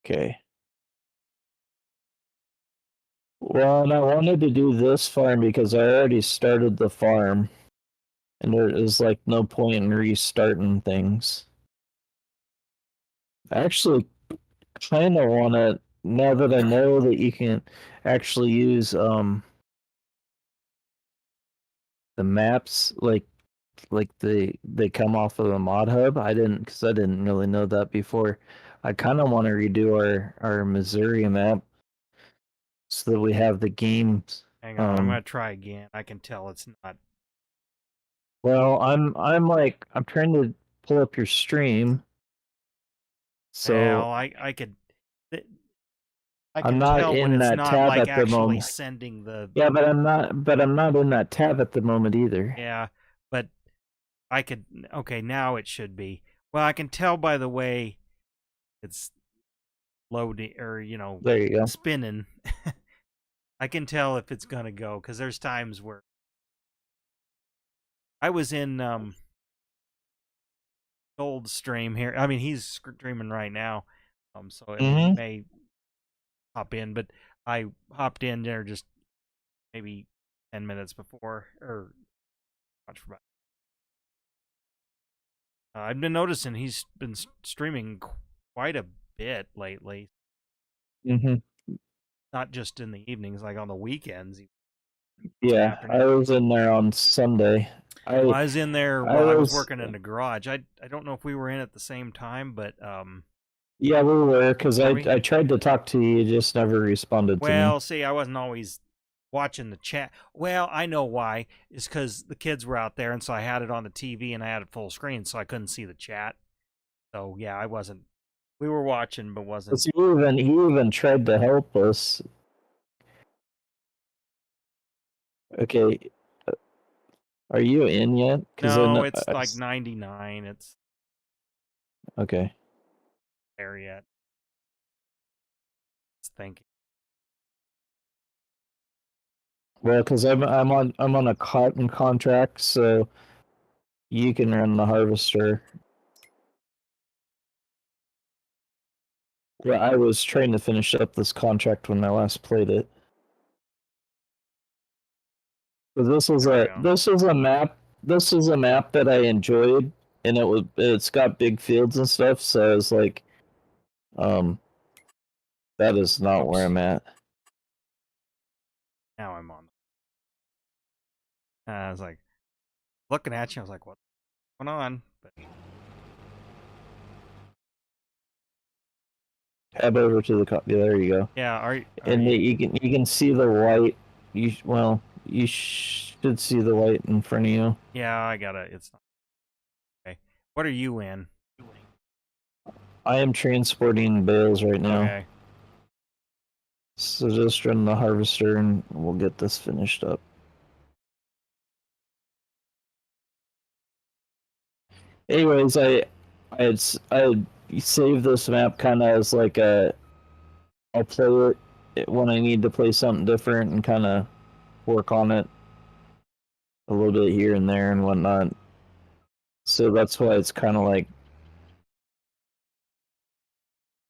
Okay. Well, and I wanted to do this farm because I already started the farm, and there is like no point in restarting things. I actually kind of want to, now that I know that you can actually use the maps like they come off of the mod hub. I didn't really know that before. I kind of want to redo our Missouri map so that we have the games. Hang on, I'm gonna try again. I can tell it's not. Well, I'm trying to pull up your stream. So Well, I could. I I'm can not tell when in it's that not tab like at the actually moment. sending the. Yeah, but I'm not in that tab at the moment either. Yeah, but I could. Okay, now it should be. Well, I can tell by the way it's loading or There you go. spinning. I can tell if it's gonna go because there's times where I was in Gold stream here. I mean, he's streaming right now, so I mean he Mm-hmm. may hop in, but I hopped in there just maybe 10 minutes before or watch for about. I've been noticing he's been streaming quite a bit lately. Mm-hmm. Not just in the evenings, like on the weekends, some Yeah, afternoon. I was in there on Sunday. Well, I was in there I while I was was working in the garage. I don't know if we were in at the same time, but yeah, we were because were we? I tried to talk to you, you just never responded to me. Well, see, I wasn't always watching the chat. Well, I know why. It's because the kids were out there, and so I had it on the TV and I had it full screen, so I couldn't see the chat. So yeah, I wasn't. We were watching, but wasn't. He even tried to help us. Okay, are you in yet? Because I No, know. it's like 99. It's Okay. there yet. It's thinking. Well, because I'm on a cotton contract, so you can run the harvester. Yeah, I was trying to finish up this contract when I last played it. But this was a map. This was a map that I enjoyed, and it's got big fields and stuff. So I was like, um, that is not where I'm at. Now I'm on. I was like looking at you. I was like, "What's going on?" But Tab over to the yeah, there you go. yeah, are And you? you can see the white. You should see the white in front of you. Yeah, I gotta. It's not okay. What are you in? I am transporting bales right now. Okay. So just run the harvester and we'll get this finished up. Anyways, I had saved this map kind of as like I'll play it when I need to play something different and kind of work on it a little bit here and there and whatnot. So that's why it's kind of like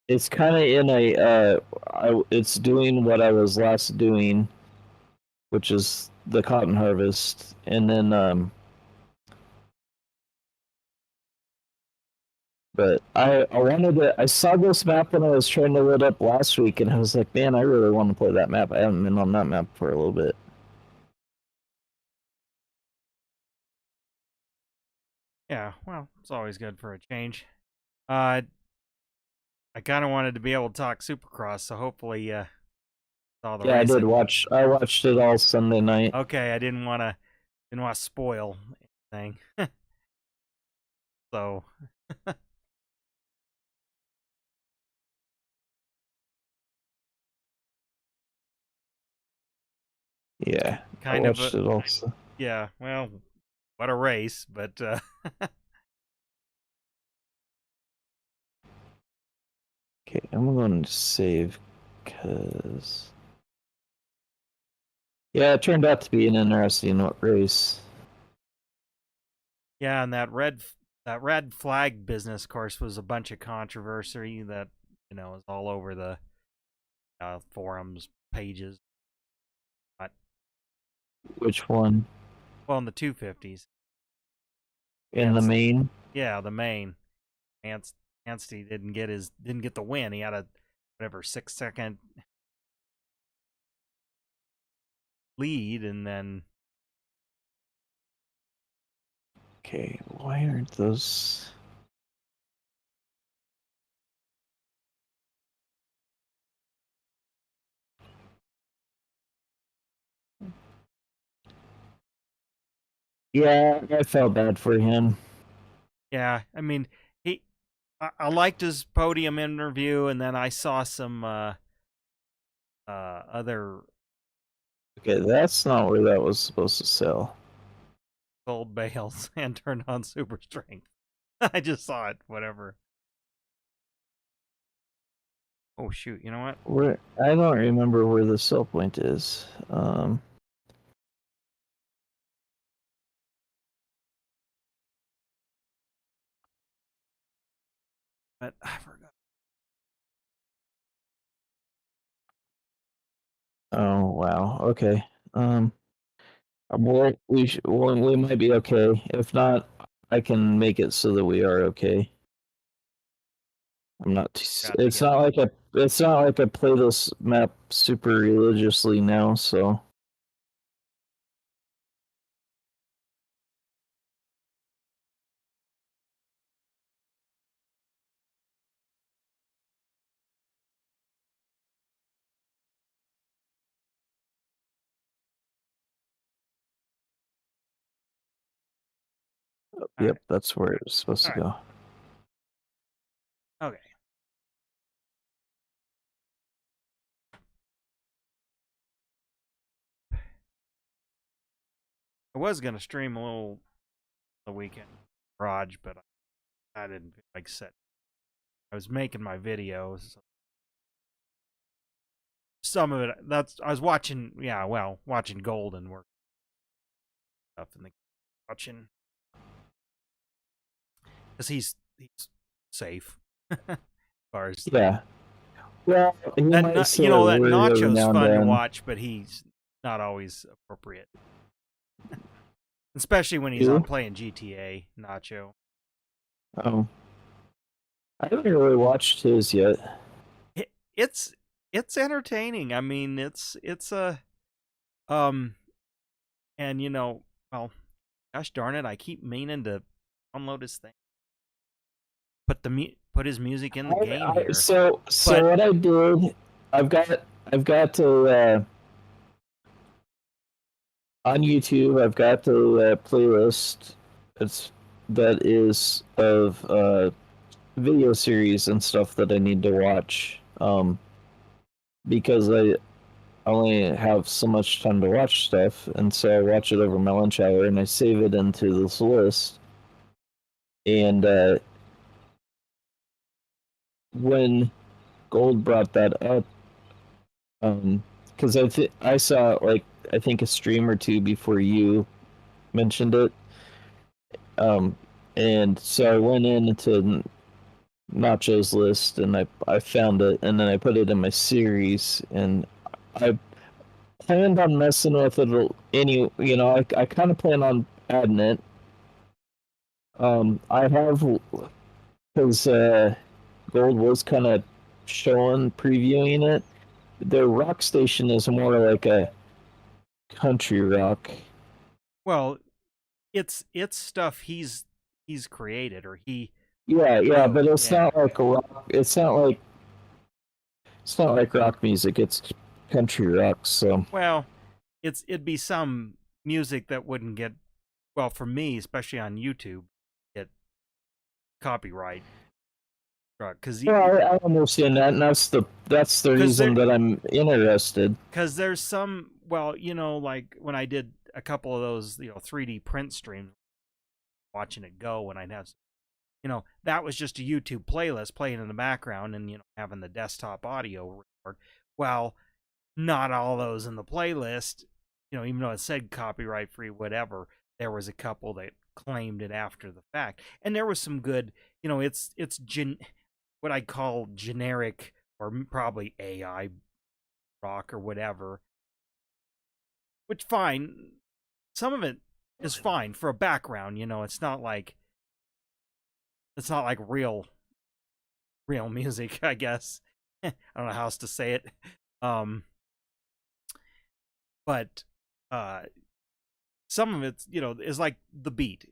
it's kind of in a it's doing what I was last doing, which is the cotton harvest, and then but I saw this map when I was trying to load up last week, and I was like, man, I really want to play that map. I haven't been on that map for a little bit. Yeah. Well, it's always good for a change. I kind of wanted to be able to talk Supercross, so hopefully, all the Yeah, I did racing. watch. I watched it all Sunday night. Okay, I didn't want to spoil anything. So Yeah, I kind of watched it all. yeah. Well, what a race, but Okay, I'm going to save because yeah, it turned out to be an interesting race. yeah, and that red flag business, of course, was a bunch of controversy that It's all over the forums pages. But, Which one? well, in the 250s. In the main? Yeah, the main. Anstey didn't get the win. He had a 6-second lead, and then Okay, why aren't those? Yeah, I felt bad for him. yeah, I mean, I liked his podium interview, and then I saw some other Okay, that's not where that was supposed to sell. sold bales and turned on super strength. I just saw it. Whatever. Oh shoot! You know what? Where I don't remember where the sell point is. But I forgot. Oh wow. Okay. Well, we might be okay. If not, I can make it so that we are okay. I'm not. It's not like I play this map super religiously now, so. Yep, right. that's where it's supposed to go. Okay. I was gonna stream a little the weekend garage, but I didn't feel like set. I was making my videos. Some of it I was watching. Yeah, well, watching Golden work stuff in the watching because he's safe. As far as Yeah. Well, he might that, say that a word every Nacho's now and fun to then. watch, but he's not always appropriate. Especially when he's Who? on playing GTA, Nacho. Oh. I haven't really watched his yet. It's entertaining. I mean, it's a and well, gosh darn it, I keep meaning to download his thing. Put his music in the game here. So what I did, I've got to on YouTube. I've got the playlist. That is of video series and stuff that I need to watch. Because I only have so much time to watch stuff, and so I watch it over my lunch hour, and I save it into this list. And when Gold brought that up, because I saw like I think a stream or two before you mentioned it, and so I went into Nacho's list and I found it, and then I put it in my series, and I planned on messing with it I kind of plan on adding it. I have because Gold was kind of showing previewing it. The rock station is more like a country rock. Well, it's stuff he's created or he. Yeah, wrote. but it's not like a rock. It's not like rock music. It's country rock. So Well, it'd be some music that wouldn't get, well, for me, especially on YouTube, get copyright struck because I understand that, and that's the reason that I'm interested. Because there's some, well, like when I did a couple of those 3D print streams, watching it go when I'd have, that was just a YouTube playlist playing in the background and having the desktop audio record. Well, not all those in the playlist, even though it said copyright free, whatever, there was a couple that claimed it after the fact, and there was some good, what I call generic or probably AI rock or whatever. Which fine, some of it is fine for a background. It's not like real music, I guess. I don't know how else to say it. But some of it, is like the beat.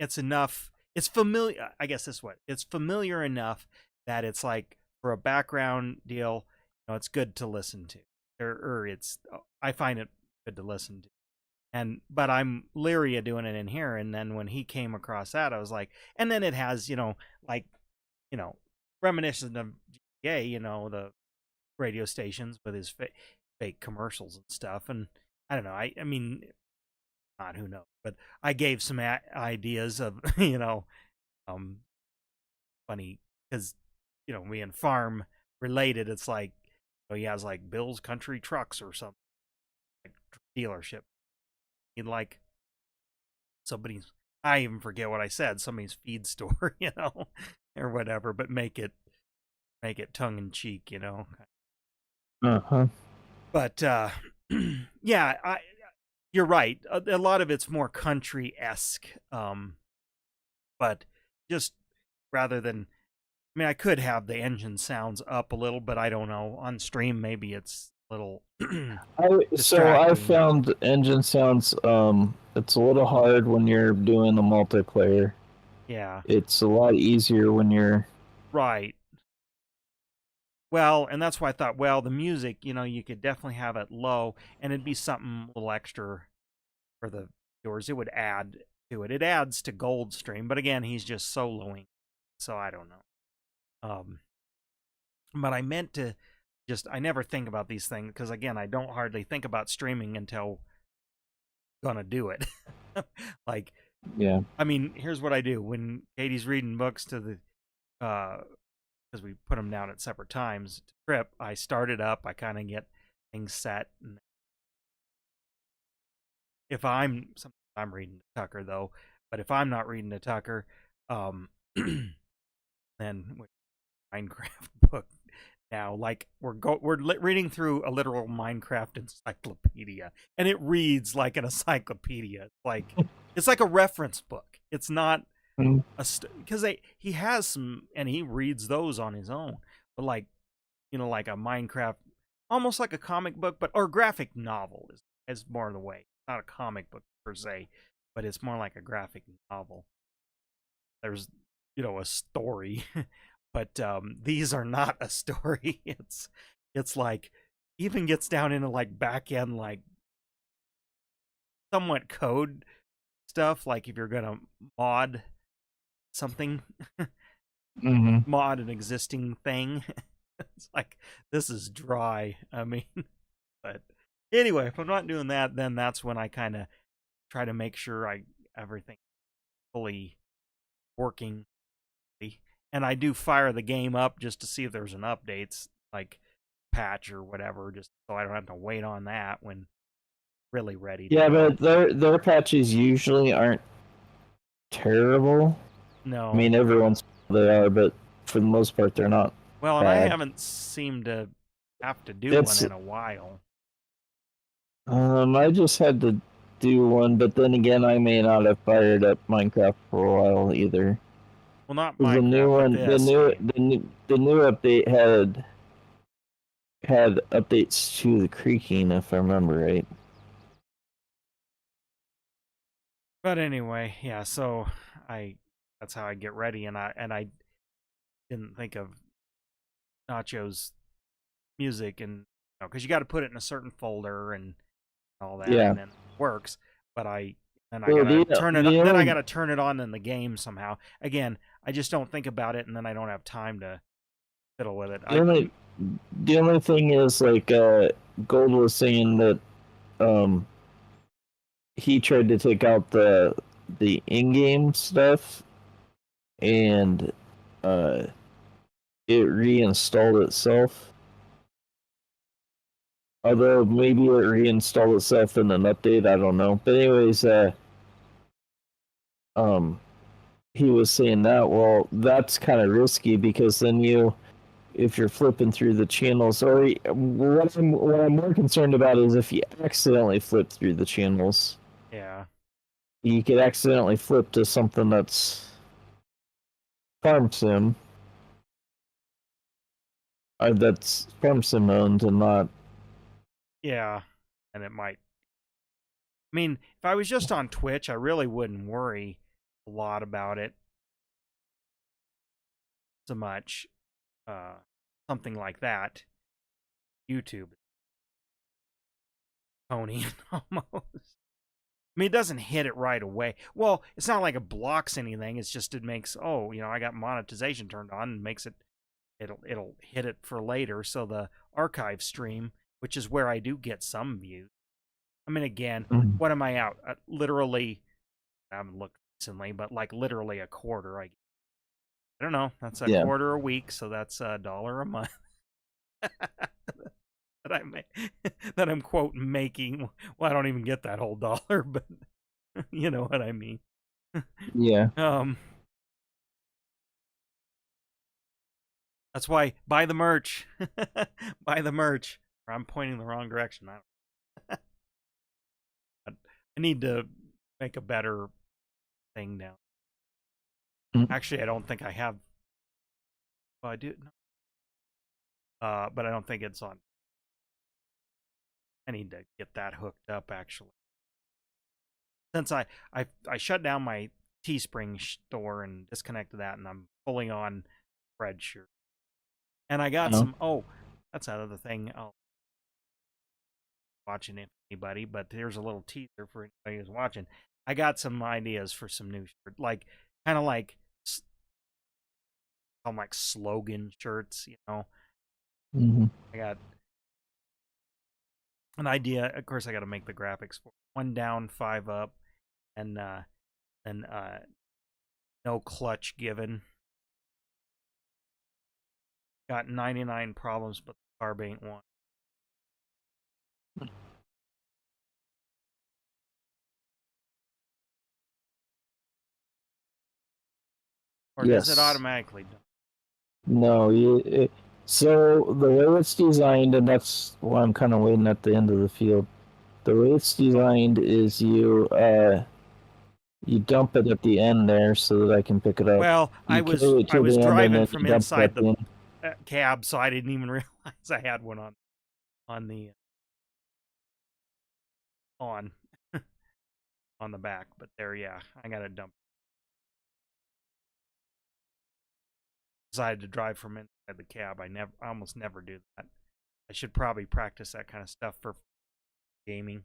It's enough. It's familiar. I guess this way. It's familiar enough that it's like for a background deal, it's good to listen to. Or I find it good to listen to. But I'm leery of doing it in here. And then when he came across that, I was like, and then it has, reminiscent of GA, the radio stations with his fake commercials and stuff. And I don't know. I mean, not who knows, but I gave some ideas of, funny because, me and farm related. It's like, he has like Bill's Country Trucks or something, like dealership. He'd like somebody's, I even forget what I said, somebody's feed store, or whatever, but make it tongue in cheek, But yeah, you're right. A lot of it's more country-esque, but just rather than, I mean, I could have the engine sounds up a little, but I don't know. On stream, maybe it's a little So I found engine sounds, it's a little hard when you're doing the multiplayer. Yeah. It's a lot easier when you're... Right. Well, and that's why I thought, well, the music, you could definitely have it low, and it'd be something a little extra for the viewers. It would add to it. It adds to Goldstream, but again, he's just soloing, so I don't know. But I meant to I never think about these things, because again, I don't hardly think about streaming until I'm gonna do it. Like, yeah. I mean, here's what I do. When Katie's reading books to the, because we put them down at separate times to trip, I start it up, I kind of get things set. And if I'm reading to Tucker though, but if I'm not reading to Tucker, then Minecraft book now, like we're reading through a literal Minecraft encyclopedia, and it reads like an encyclopedia. It's like a reference book. It's not because he has some, and he reads those on his own, but like a Minecraft, almost like a comic book, or graphic novel is more the way. It's not a comic book per se, but it's more like a graphic novel. There's a story. But these are not a story. It's like, even gets down into like back end, like somewhat code stuff. Like if you're gonna mod something, mod an existing thing. It's like, this is dry. I mean, but anyway, if I'm not doing that, then that's when I kind of try to make sure everything fully working. And I do fire the game up just to see if there's an updates, like patch or whatever, just so I don't have to wait on that when really ready to go. But their patches usually aren't terrible. No. I mean, every once they are, but for the most part, they're not. Well, bad. And I haven't seemed to have to do one in a while. I just had to do one, but then again, I may not have fired up Minecraft for a while either. Well, not Minecraft, the new one. The new update had updates to the creaking, if I remember right. But anyway, yeah. So that's how I get ready, and I didn't think of Nacho's music, and because you got to put it in a certain folder and all that, and then it works. But I gotta turn it on. Then I gotta turn it on in the game somehow. Again, I just don't think about it, and then I don't have time to fiddle with it. The only thing is, like, Gold was saying that he tried to take out the in-game stuff, and it reinstalled itself. Although maybe it reinstalled itself in an update, I don't know. But anyways, he was saying that, well, that's kind of risky because then if you're flipping through the channels, or what I'm more concerned about is if you accidentally flip through the channels. Yeah. You could accidentally flip to something that's farm sim, or that's farm sim owned and not. Yeah. And it might. I mean, if I was just on Twitch, I really wouldn't worry a lot about it so much. Something like that. YouTube. Tony almost. I mean, it doesn't hit it right away. Well, it's not like it blocks anything. It's just it makes, oh, I got monetization turned on and makes it'll hit it for later. So the archive stream, which is where I do get some views. I mean, again, what am I out? Literally, I haven't looked recently, but like literally a quarter. I don't know. That's a quarter a week, so that's $1 a month. that I'm quote making. Well, I don't even get that whole dollar, but you know what I mean. Yeah. That's why buy the merch. Buy the merch. Or I'm pointing the wrong direction. I need to make a better thing now. Actually, I don't think I have. Well, I do. But I don't think it's on. I need to get that hooked up actually. Since I shut down my Teespring store and disconnected that, and I'm fully on Spreadshirt. And I got some. Oh, that's another thing. I'll watching if anybody, but here's a little teaser for anybody who's watching. I got some ideas for some new shirts, like kind of like slogan shirts, Mm-hmm. I got an idea. Of course, I got to make the graphics for 1 down, 5 up, and no clutch given. Got 99 problems, but the carb ain't one. Or does it automatically? No, so the way it's designed, and that's why I'm kind of waiting at the end of the field. The way it's designed is you dump it at the end there so that I can pick it up. Well, I was driving from inside the cab, so I didn't even realize I had one on the on the back. But there, yeah, I got to dump. Decided to drive from inside the cab. I almost never do that. I should probably practice that kind of stuff for gaming.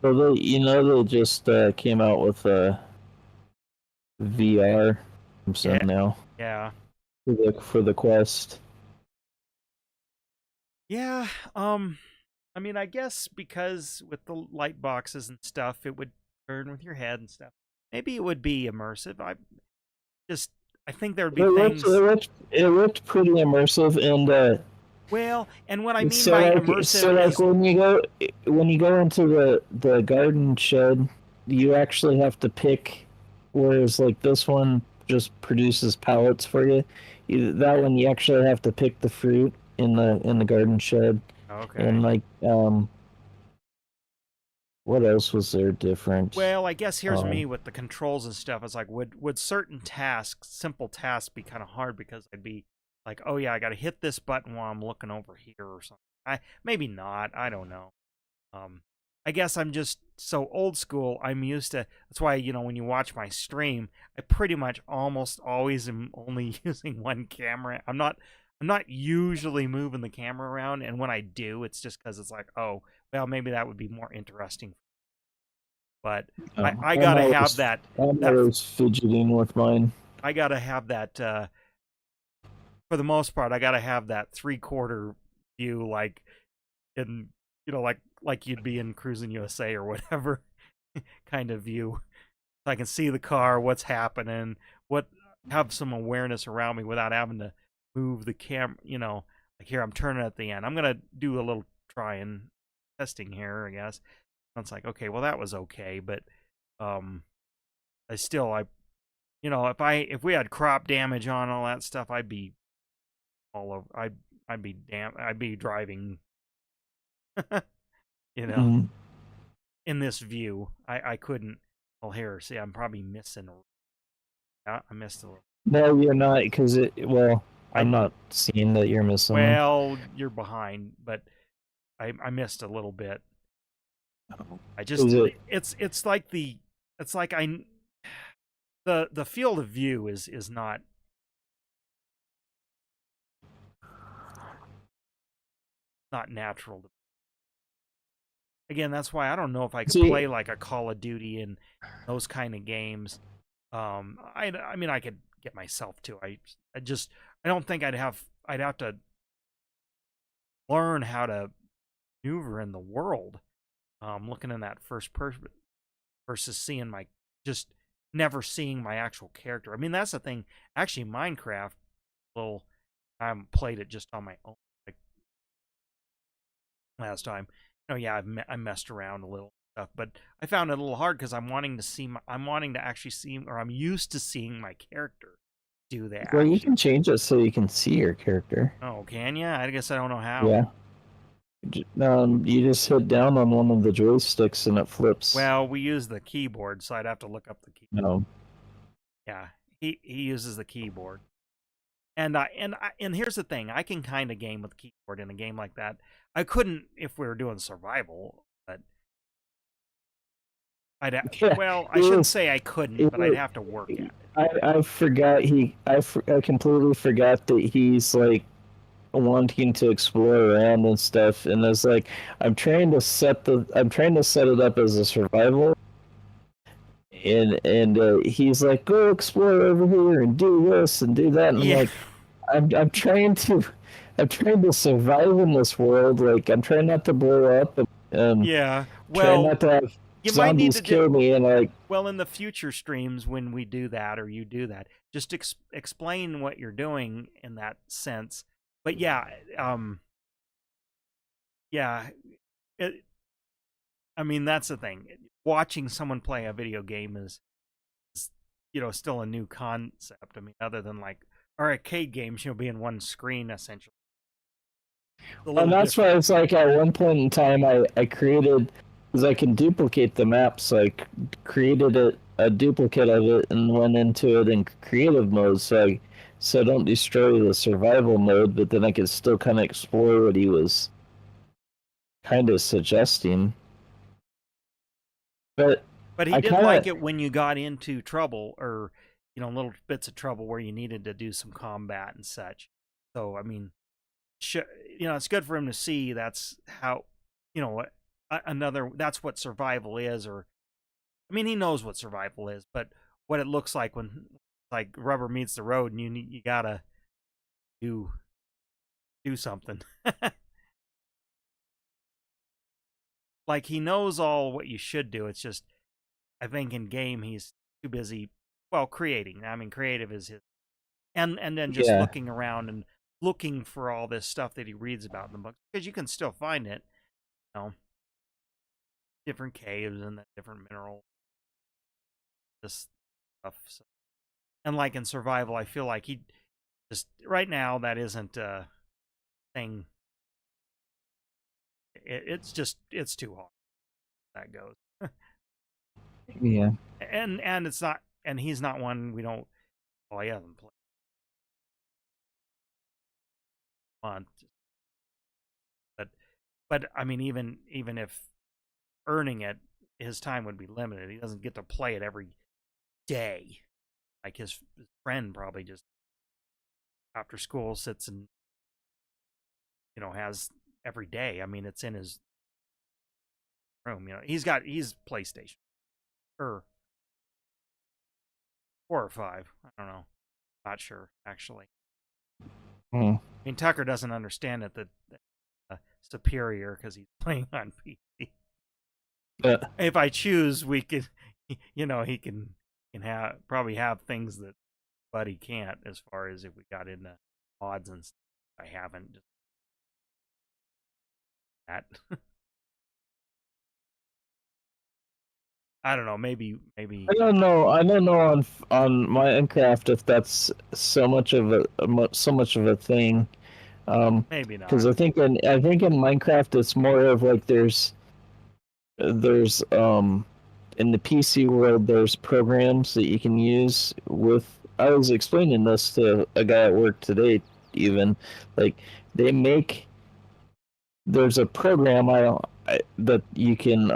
Well, they just came out with VR now. Yeah. For the Quest. Yeah. I mean, I guess because with the light boxes and stuff, it would turn with your head and stuff. Maybe it would be immersive. I think there would be things. It looked pretty immersive, and well, and what I mean by immersive is when you go into the garden shed, you actually have to pick. Whereas like this one just produces pallets for you. That one you actually have to pick the fruit in the garden shed. Okay. And like what else was there different? Well, I guess here's me with the controls and stuff. It's like, would certain tasks, simple tasks, be kind of hard because I'd be like, oh yeah, I got to hit this button while I'm looking over here or something. Maybe not. I don't know. I guess I'm just so old school. I'm used to. That's why when you watch my stream, I pretty much almost always am only using one camera. I'm not usually moving the camera around, and when I do, it's just because it's like, oh, well, maybe that would be more interesting. But I gotta have that. I'm always fidgeting with mine. I gotta have that. For the most part, I gotta have that 3/4 view, like in like you'd be in Cruising USA or whatever kind of view. So I can see the car, what's happening, have some awareness around me without having to move the camera. Like here, I'm turning at the end. I'm gonna do a little trying testing here, I guess. And it's like, okay, well that was okay, but if we had crop damage on all that stuff, I'd be all over. I'd be driving, you know, Mm. in this view. I couldn't. Well, here, see, I'm probably missing. I missed a little. No, you're not, because well, I'm I'm not seeing that you're missing them. Well, you're behind, but I missed a little bit. I just Is it? it's like the field of view is not natural. Again, that's why I don't know if I could See, play like a Call of Duty and those kind of games. I mean I could get myself to. I don't think I'd have to learn how to maneuver in the world. Looking in that first person versus seeing just never seeing my actual character. I mean, that's the thing. Actually, Minecraft, well, I haven't played it just on my own like last time. Yeah, I messed around a little stuff, but I found it a little hard because I'm wanting to actually see, or I'm used to seeing my character do the well, you action. can change it so you can see your character. Oh, can you? I guess I don't know how. Yeah. You just hit down on one of the joysticks and it flips. Well, we use the keyboard, so I'd have to look up the key. No. Yeah, he uses the keyboard. And here's the thing: I can kind of game with the keyboard in a game like that. I couldn't if we were doing survival, but Yeah, well, I shouldn't say I couldn't, but I'd have to work at it. I forgot I completely forgot that he's like wanting to explore around and stuff, and it's like I'm trying to set it up as a survival, and he's like, go explore over here and do this and do that, and I'm Yeah, like, I'm trying to survive in this world. Like I'm trying not to blow up and yeah. trying Well, not to have you might need zombies to kill me, and like, well, in the future streams when we do that or you do that, just explain what you're doing in that sense. But yeah, yeah. It, I mean, that's the thing. Watching someone play a video game is still a new concept. I mean, other than like arcade games, being one screen essentially. and that's why it's like at one point in time I created, because I can duplicate the map, so I created a duplicate of it and went into it in creative mode, so I don't destroy the survival mode, but then I could still kind of explore what he was kind of suggesting. But But he I did kind like of, it when you got into trouble or little bits of trouble where you needed to do some combat and such. So I mean, it's good for him to see that's how another that's what survival is. Or I mean, he knows what survival is, but what it looks like when like rubber meets the road and you gotta do something. Like he knows all what you should do. It's just I think in game he's too busy creating. I mean, creative is his, and then just yeah, looking around and looking for all this stuff that he reads about in the book, because you can still find it, different caves and the different mineral this stuff. So, and like in survival, I feel like he just right now that isn't a thing. It's too hard. That goes. yeah. And it's not, and he's not one we don't. Oh, he hasn't played a month, but I mean, even if earning it, his time would be limited. He doesn't get to play it every day. Like his friend probably just after school sits and has every day. I mean, it's in his room. He's PlayStation or 4 or 5. I don't know. Not sure actually. Mm. I mean, Tucker doesn't understand it that superior because he's playing on PC. If I choose, we could, he can probably have things that Buddy can't, as far as if we got into mods and stuff. I haven't just that. I don't know. Maybe I don't know on Minecraft if that's so much of so much of a thing. maybe Because not. I think in Minecraft it's more of like there's in the PC world there's programs that you can use with. I was explaining this to a guy at work today. Even like they make there's a program that you can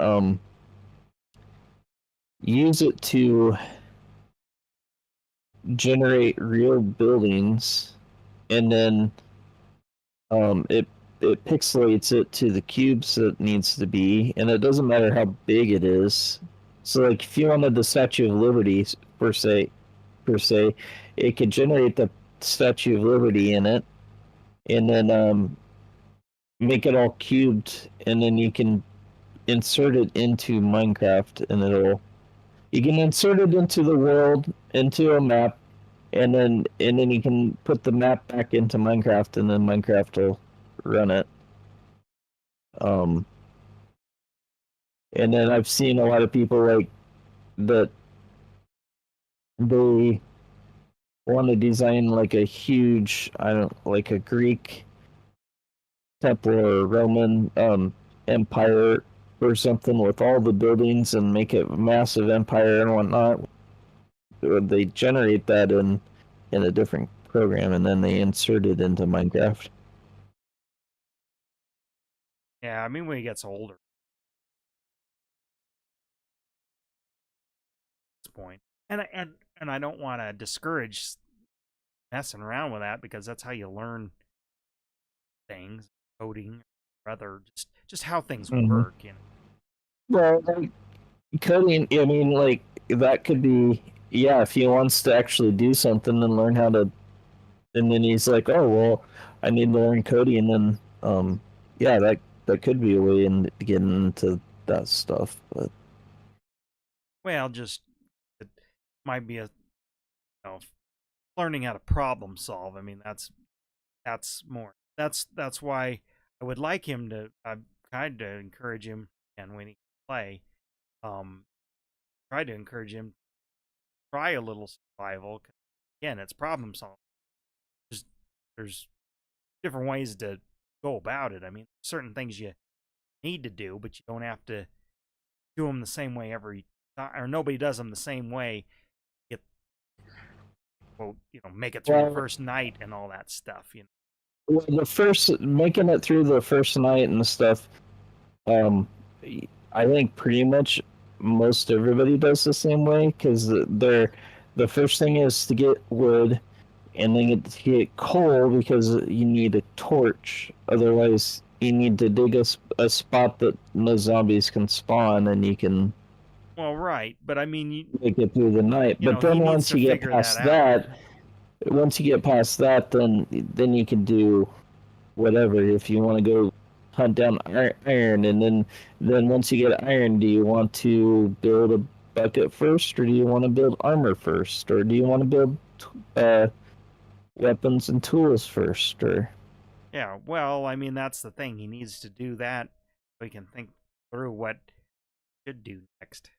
use it to generate real buildings, and then it pixelates it to the cubes that it needs to be, and it doesn't matter how big it is. So like if you wanted the Statue of Liberty per se, it could generate the Statue of Liberty in it, and then make it all cubed, and then you can insert it into Minecraft, and it'll you can insert it into the world, into a map, and then you can put the map back into Minecraft, and then Minecraft will run it. Um, and then I've seen a lot of people like that they want to design like a huge, I don't like a Greek temple or Roman empire or something with all the buildings and make it a massive empire and whatnot. They generate that in a different program and then they insert it into Minecraft. Yeah, I mean when he gets older, at this point, and I don't want to discourage messing around with that because that's how you learn things, coding, or other just how things Mm-hmm. work. You know. Well, like coding, I mean, like that could be, yeah, if he wants to actually do something and learn how to, and then he's like, oh well, I need to learn coding, and then yeah, that could be a way in to get into that stuff, but Well, just it might be a learning how to problem solve. I mean that's more that's why I would like him to. I've tried to encourage him, and when he can play, um, try to encourage him to try a little survival. 'Cause again, it's problem solving. There's, there's different ways to go about it. I mean, certain things you need to do, but you don't have to do them the same way every time, or nobody does them the same way. Get well, make it through the well, first night and all that stuff. the first making it through the first night and stuff, um, I think pretty much most everybody does the same way because they're the first thing is to get wood and then it get coal because you need a torch. Otherwise, you need to dig a spot that no zombies can spawn, and you can Well, right, but I mean, make it through the night. But he then needs to figure that out. once you get past that, then you can do whatever. If you want to go hunt down iron, and then once you get iron, do you want to build a bucket first, or do you want to build armor first, or do you want to build uh, weapons and tools first, or Yeah, well, I mean, that's the thing. He needs to do that so he can think through what he should do next.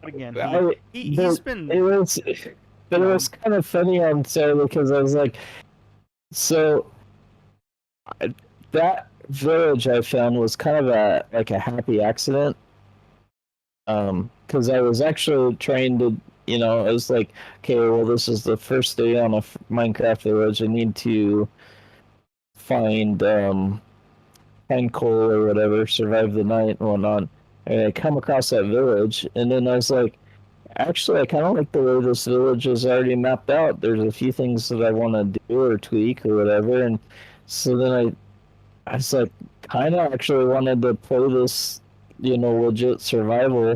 But again, I, he's been, it was, but you it know, was kind of funny on Sarah because I was like, so that village I found was kind of a happy accident. Because I was actually trying to, I was like, okay, well, this is the first day on a Minecraft village. I need to find find coal or whatever, survive the night and whatnot. And I come across that village, and then I was like, actually, I kind of like the way this village is already mapped out. There's a few things that I want to do or tweak or whatever, and so then I was like, kind of actually wanted to play this, legit survival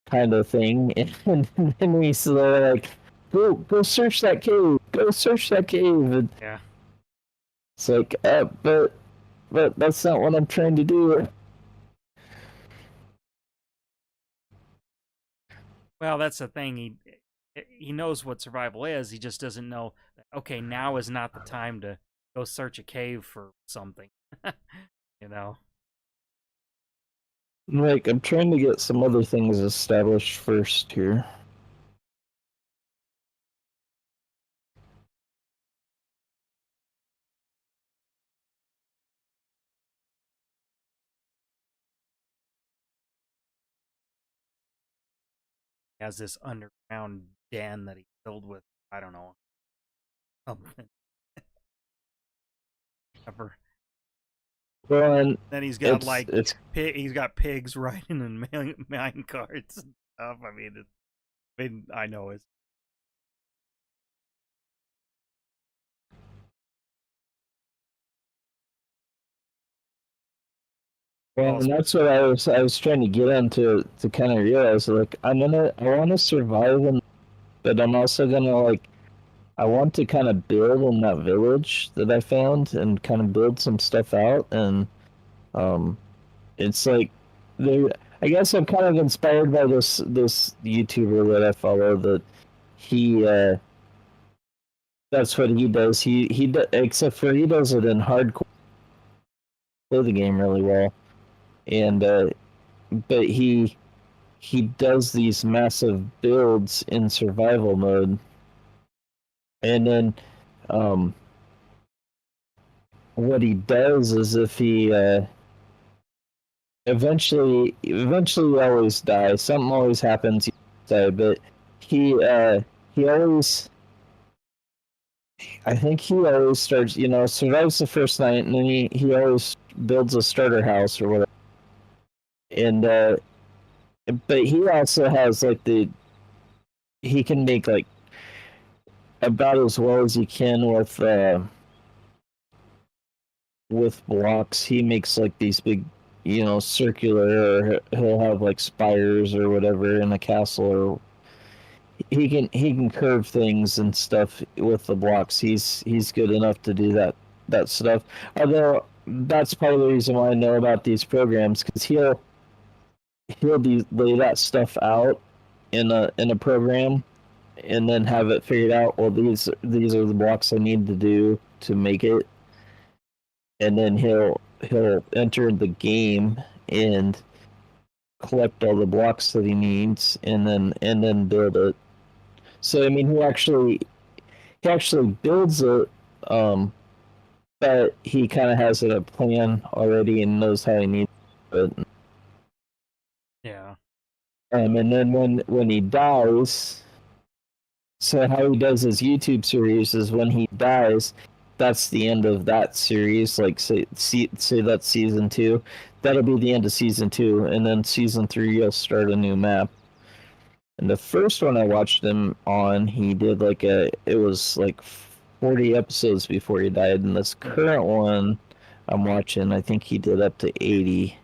kind of thing, and then we said like, go search that cave, go search that cave, and yeah. it's like, but that's not what I'm trying to do. Well, that's the thing. He knows what survival is. He just doesn't know that, okay, now is not the time to go search a cave for something. you know. Like, I'm trying to get some other things established first here. He has this underground den that he filled with, I don't know, something. Ever. Well, and Then he's got it's he's got pigs riding in mine carts and stuff. I mean, I know it's. well, and that's what I was trying to get into to kind of realize, like, I want to survive, but I'm also gonna, like, I want to kind of build in that village that I found and kind of build some stuff out, and um, it's like there. I guess I'm kind of inspired by this YouTuber that I follow, that he that's what he does. Except for he does it in hardcore, play the game really well, and but he does these massive builds in survival mode, and then um, what he does is, if he eventually always dies, something always happens, he die, but he always, I think he always starts, survives the first night, and then he always builds a starter house or whatever, and but he also has like he can make like about as well as he can with blocks. He makes like these big, circular, or he'll have like spires or whatever in a castle, or he can curve things and stuff with the blocks. He's good enough to do that stuff. Although that's part of the reason why I know about these programs, because lay that stuff out in a program, and then have it figured out. Well, these are the blocks I need to do to make it, and then he'll enter the game and collect all the blocks that he needs, and then build it. So I mean, he actually builds it, um, but he kind of has a plan already and knows how he needs it. Yeah. And then when he dies, so how he does his YouTube series is, when he dies, that's the end of that series. Like, say that's season 2, that'll be the end of season 2, and then season 3 you'll start a new map. And the first one I watched him on, he did it was like 40 episodes before he died, and this current one I'm watching, I think he did up to 80.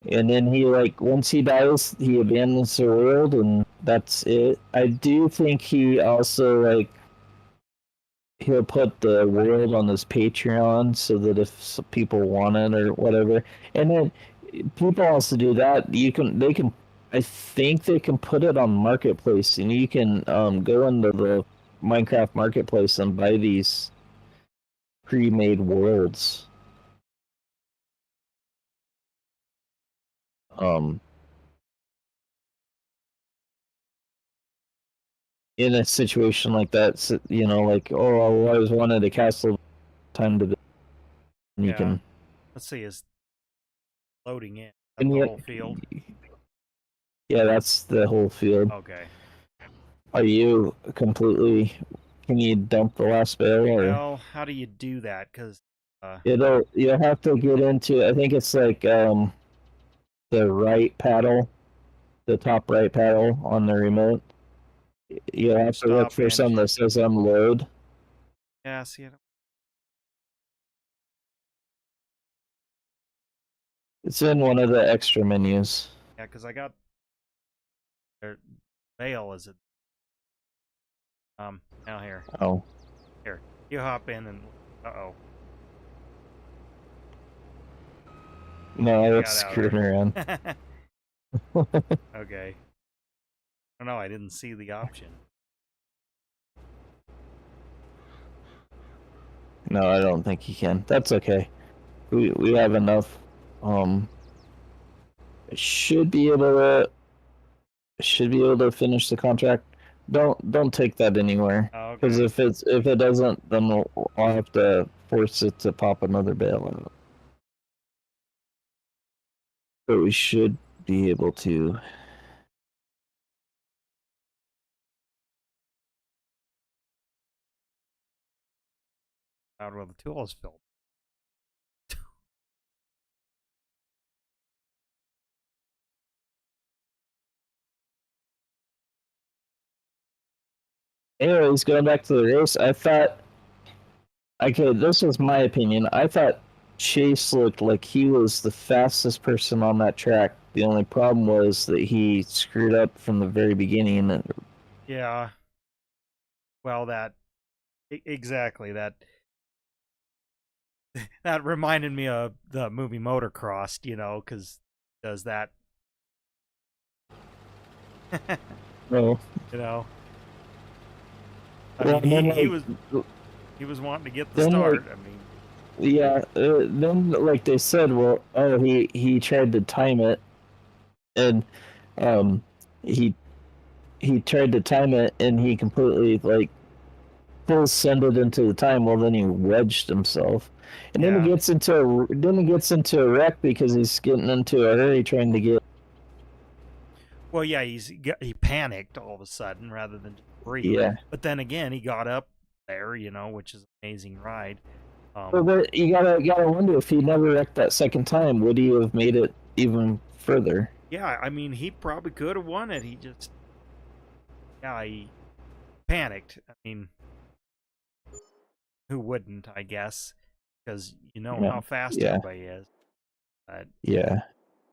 And then he, like, once he dies, he abandons the world, and that's it. I do think he also, like, he'll put the world on his Patreon, so that if people want it or whatever. And then people also do that. I think they can put it on Marketplace, and you can go into the Minecraft Marketplace and buy these pre-made worlds. Um, in a situation like that, like, oh, I always wanted a castle, time to build. And you can. Let's see, is loading in. And The whole field. Yeah, that's the whole field. Okay. Are you completely? Can you dump the last barrel? Or? Well, how do you do that? Because you'll have to get into. I think it's like the right paddle, the top right paddle on the remote. You'll have to look for something that says unload. Yeah, see it. It's in one of the extra menus. Yeah, because I got Veil, is it? Now here. Oh. Here, you hop in and. Uh-oh. No, that's screwing around. Okay. Oh no, I didn't see the option. No, I don't think you can. That's okay. we have enough. I should be able to finish the contract. Don't take that anywhere. Oh, Because okay. if it doesn't, then I'll have to force it to pop another bailout. But we should be able to. Out where the tool is filled. Anyways, going back to the race, I thought. Okay, this was my opinion. I thought Chase looked like he was the fastest person on that track. The only problem was that he screwed up from the very beginning. And Yeah. Well, exactly that that reminded me of the movie Motorcross, because does that, well, you know. I well, mean, then he was wanting to get the then start. I mean, yeah, then like they said, well, oh, he tried to time it, and um, he he tried to time it, and he completely like full sended into the time. Well, then he wedged himself, and yeah. then he gets into a wreck because he's getting into a hurry trying to get. Well, yeah, he panicked all of a sudden rather than just breathe. Yeah, But then again, he got up there, which is an amazing ride. but you gotta wonder if he never wrecked that second time, would he have made it even further? Yeah, I mean, he probably could have won it. He just, yeah, he panicked. I mean, who wouldn't, I guess, because you know Yeah, how fast yeah, everybody is. But yeah,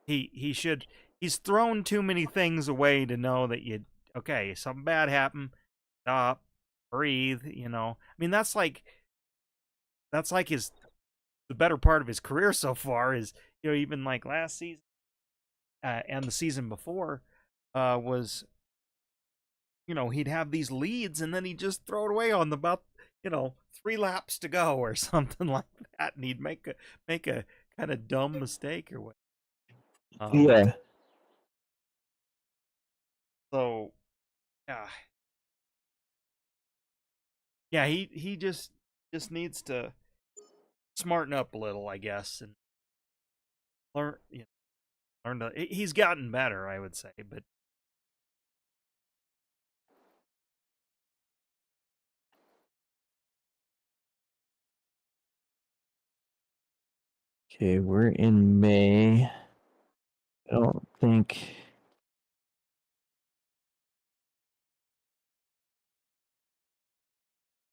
he's thrown too many things away to know that okay, something bad happened, stop, breathe. I mean, that's like the better part of his career so far is, even like last season and the season before was, he'd have these leads and then he'd just throw it away on about 3 laps to go or something like that, and he'd make a kind of dumb mistake or what. yeah. So yeah, yeah, he just needs to smarten up a little, I guess, and learn learn to. He's gotten better, I would say, but Okay, we're in May. I don't think.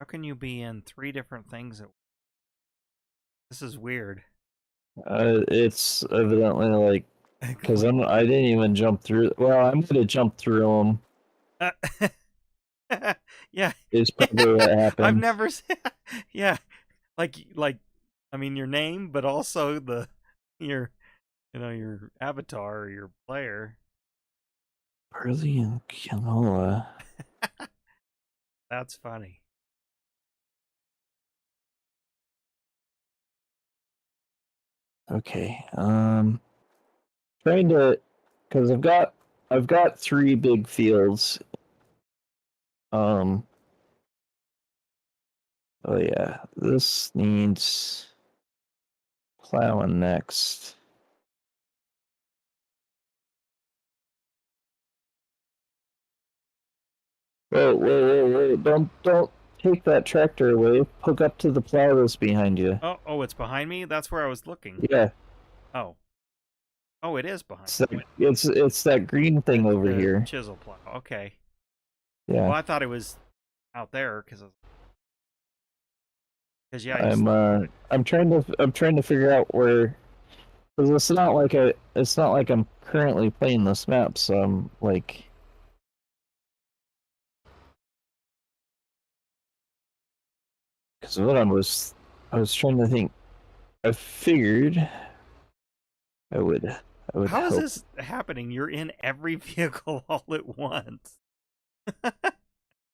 how can you be in 3 different things this is weird. It's evidently like because I didn't even jump through. Well, I'm gonna jump through them. Yeah. Is probably what I've happened. never yeah, like I mean your name, but also your your avatar or your player. Early in canola. That's funny. Okay. Trying to, because I've got 3 big fields. Um. Oh yeah, this needs plowing next. Wait! Don't take that tractor away. Hook up to the plow that's behind you. Oh, it's behind me. That's where I was looking. Yeah, Oh, it is behind it's that green thing over the here. chisel plow. Okay. Well, Yeah, I thought it was out there because yeah, I'm trying to figure out where, because it's not like I'm currently playing this map, so I'm like, because what I was trying to think. I figured I would how is help. this happening? You're in every vehicle all at once.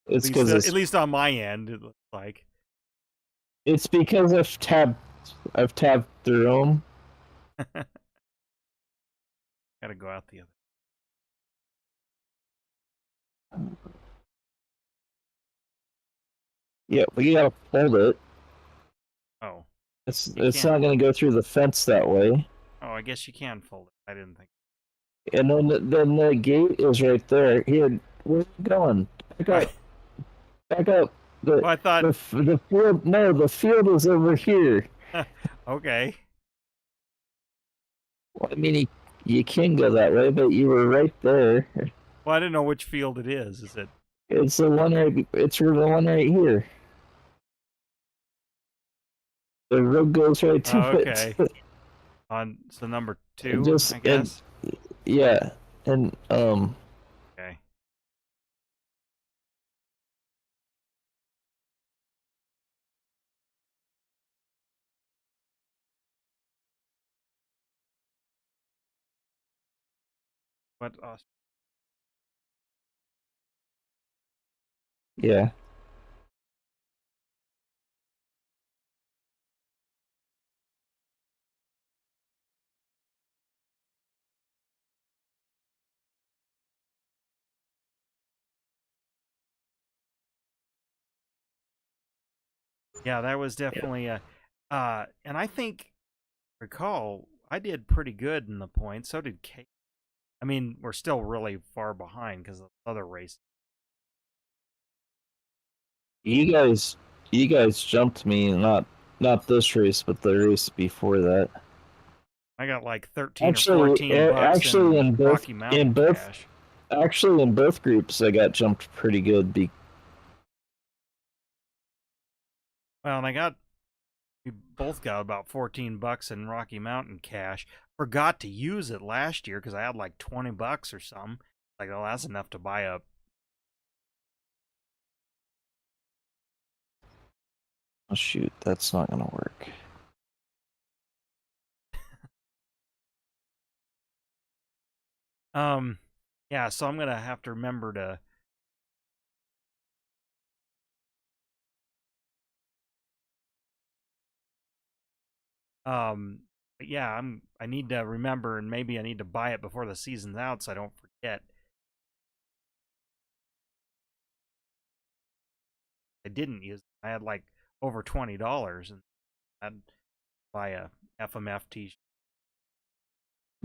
It's because at least on my end, it looks like. it's because I've tabbed I've tabbed through them. Gotta go out the other. Yeah, but you gotta fold it. Oh, It's can't. not gonna go through the fence that way. Oh, I guess you can fold it. I didn't think. And then the gate is right there. Here, where are you going? Back Right. up. Back up. Well, I thought. The field. No, the field is over here. Okay. Well, I mean, you can go that way, but you were right there. Well, I didn't know which field it is. Is it? It's the one right. It's the one right here. The road goes right to Okay. it. On so number 2, Just I guess. yeah, and Okay. What? yeah. Yeah, that was definitely a. And I think, recall, I did pretty good in the points. So did Kate. I mean, we're still really far behind because of other races. You guys jumped me, not this race, but the race before that. I got like 13 or 14 bucks Actually, in Rocky Mountain cash. actually in both groups, I got jumped pretty good. Well, and we both got about 14 bucks in Rocky Mountain cash. Forgot to use it last year because I had like 20 bucks or something. Like, oh, that's enough to buy a. Oh shoot, that's not gonna work. Yeah, so I'm gonna have to remember to. But yeah, I need to remember, and maybe I need to buy it before the season's out so I don't forget. I didn't use it. I had like over $20, and I'd buy a FMF t-shirt.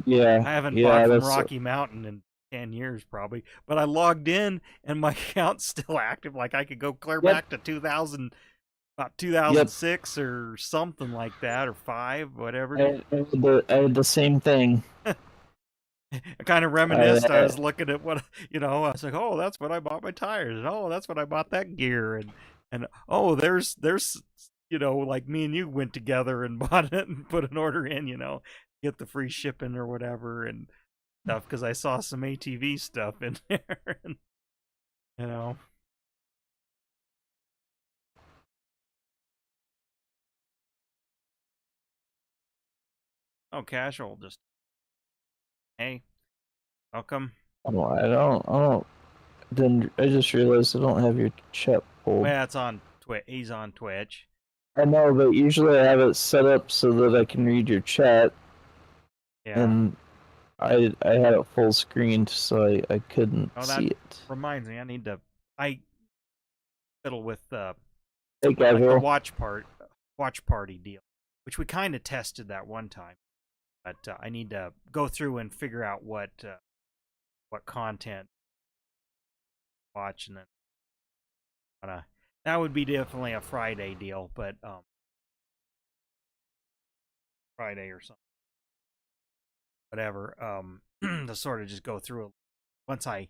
I haven't bought from That's Rocky Mountain in 10 years probably, but I logged in and my account's still active. Like, I could go clear yep, back to 2000, about yep. 2006 or something like that, or 5, whatever. I had the same thing. I kind of reminisced. I was looking at what, I was like, oh, that's what I bought my tires, and oh, that's what I bought that gear, and oh, there's like me and you went together and bought it and put an order in, get the free shipping or whatever and stuff, because I saw some ATV stuff in there, and you know. Oh, casual, just hey, welcome. Oh, I don't. Then I just realized I don't have your chat pulled. Well, it's on Twitch. He's on Twitch. I know, but usually I have it set up so that I can read your chat. Yeah. And I had it full screened, so I couldn't see it. Reminds me, I fiddle with Hey, like the watch party deal, which we kind of tested that one time, but I need to go through and figure out what content watch, and then that would be definitely a Friday deal, but Friday or something, whatever, to sort of just go through once I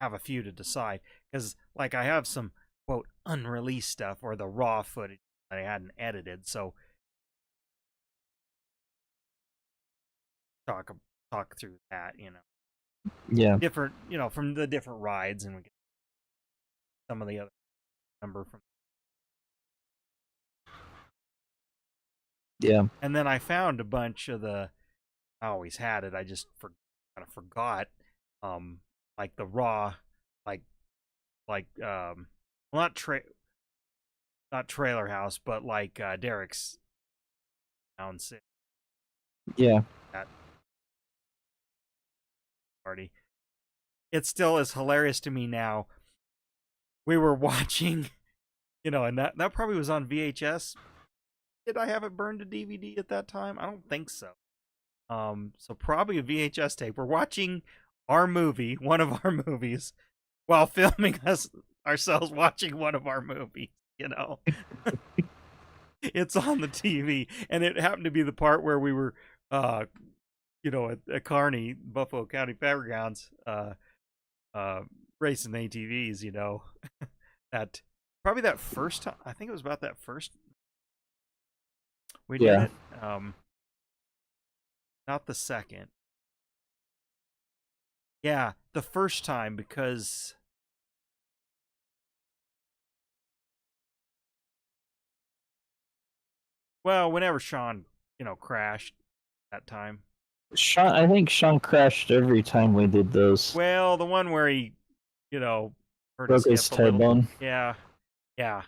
have a few to decide, because like I have some quote unreleased stuff or the raw footage that I hadn't edited, so talk through that, Yeah. different, from the different rides, and we get some of the other number from. Yeah. And then I found a bunch of I always had it, I just kind of forgot, like the raw, like well, not not Trailer House, but like Derek's Town City Yeah. that party. It still is hilarious to me now. We were watching, and that probably was on VHS. Did I have it burned to DVD at that time? I don't think so. So probably a VHS tape. We're watching our movie, one of our movies, while filming ourselves watching one of our movies. It's on the TV, and it happened to be the part where we were, at Kearney, Buffalo County Fairgrounds, racing ATVs. That probably that first time. I think it was about that first we did it. Not the second. Yeah, the first time, because whenever Sean, crashed that time. I think Sean crashed every time we did those. Well, the one where he, hurt Broke his hip a little. tailbone. Yeah,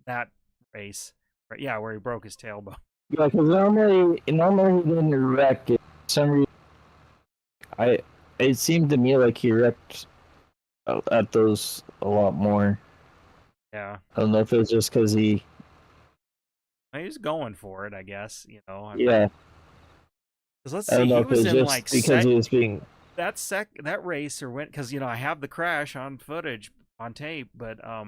that race. Yeah, where he broke his tailbone. Yeah, because normally he didn't wreck it. For some reason, it seemed to me like he wrecked at those a lot more. Yeah. I don't know if it was just because he was going for it, I guess. Yeah. Because let's see, he was in like because he was being that race or went because I have the crash on footage on tape, but I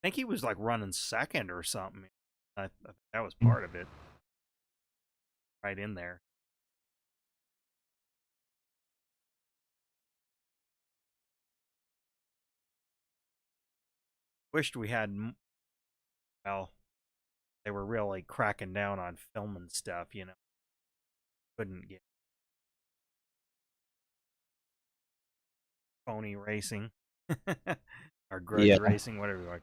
think he was like running second or something. I think that was part of it. Right in there. Wished we had. Well, they were really cracking down on filming stuff. Couldn't get phony racing or grudge racing, whatever you like.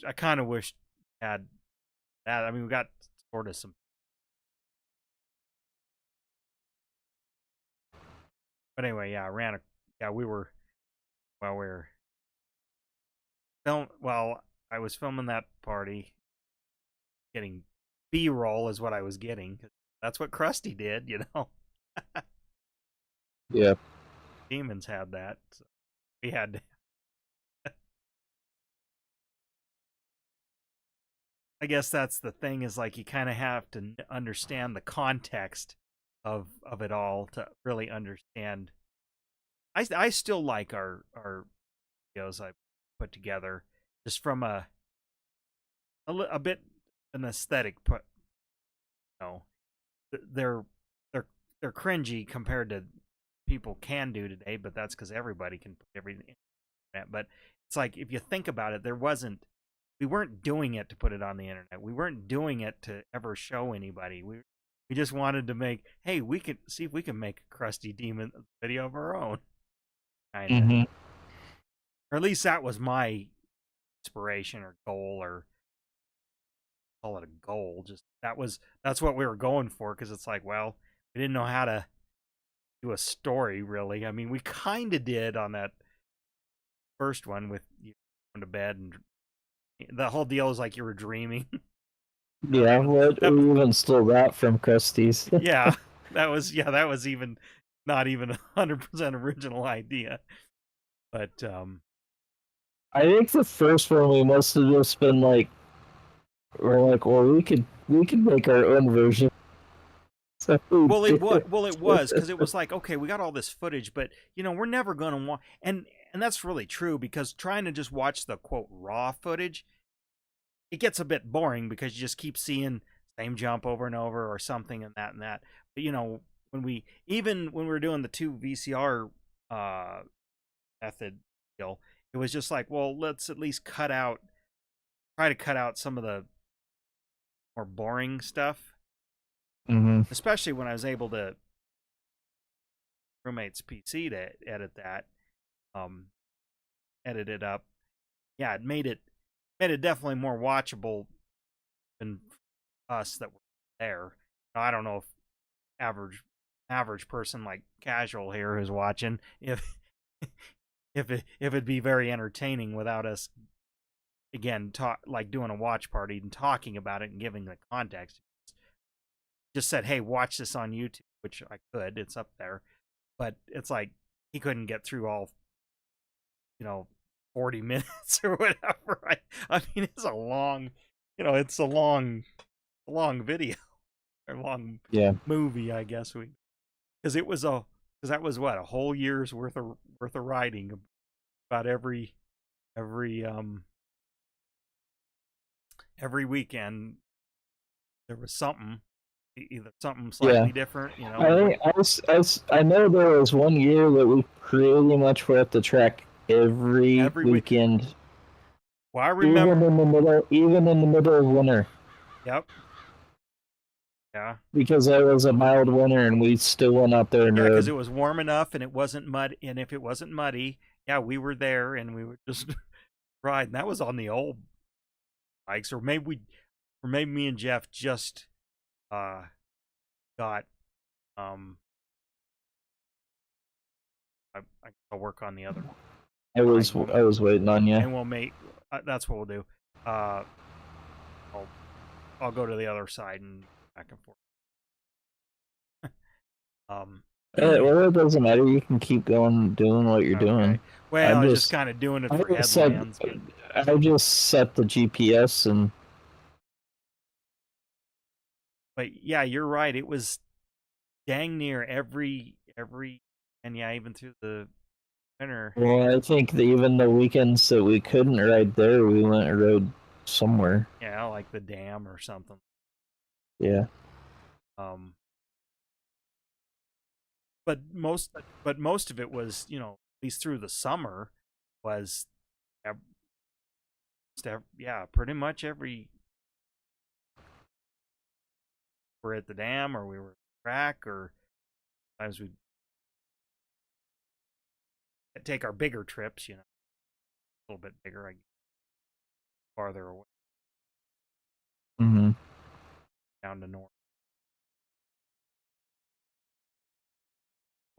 I kind of wished we had that. I mean, we got sort of some. But anyway, yeah, we were I was filming that party, getting B-roll is what I was getting. That's what Krusty did, Yeah. Demons had that. So we had to. I guess that's the thing, is like you kind of have to understand the context of it all to really understand. I still like our videos I put together just from a bit an aesthetic. They're cringy compared to people can do today, but that's because everybody can put everything in the internet. But it's like, if you think about it, we weren't doing it to put it on the internet. We weren't doing it to ever show anybody. We just wanted to make, hey, we could see if we can make a Krusty Demon video of our own. Kind of. Mm-hmm. Or at least that was my inspiration or goal, or call it a goal. Just that's what we were going for, because it's like, well, we didn't know how to do a story really. I mean, we kind of did on that first one with you going to bed, and the whole deal is like you were dreaming. Yeah, we even stole that from Krusty's. Yeah, that was even not even 100% original idea. But I think the first one we must have just been like, we're like, well, we could make our own version. So it was because it was like, okay, we got all this footage, but we're never gonna want, and that's really true, because trying to just watch the quote raw footage, it gets a bit boring because you just keep seeing same jump over and over or something and that. But when we were doing the 2 VCR method deal, it was just like, well, let's at least try to cut out some of the more boring stuff. Mm-hmm. Especially when I was able to roommate's PC to edit that, edit it up. Yeah, it made it definitely more watchable than us that were there. I don't know if average person like casual here who's watching, if it'd be very entertaining without us again, like doing a watch party and talking about it and giving the context. Just said, "Hey, watch this on YouTube," which I could. It's up there, but it's like he couldn't get through all, 40 minutes or whatever. I mean, it's a long, it's a long video or long movie, I guess because that was what, a whole year's worth of riding about every weekend there was something, either something slightly different, I know there was one year that we pretty much were at the track every weekend. Well, I remember even in the middle of winter. Yep. Yeah. Because it was a mild winter and we still went out there and rode. Because it was warm enough and it wasn't mud. And if it wasn't muddy, we were there and we would just ride. And that was on the old bikes, or maybe me and Jeff just got I'll work on the other one. I was waiting on you. And we'll make that's what we'll do. I'll go to the other side and back and forth. Well, it doesn't matter. You can keep going doing what you're doing. Well, I'm just kind of doing it for headlands. I just set the GPS and. But yeah, you're right. It was dang near every, and even through the winter. Well, I think even the weekends that we couldn't ride there, we went and rode somewhere. Yeah, like the dam or something. Yeah. But most of it was, at least through the summer, was, pretty much every. We're at the dam, or we were at the track, or sometimes we'd take our bigger trips, a little bit bigger, farther away. Mm-hmm. Down to north.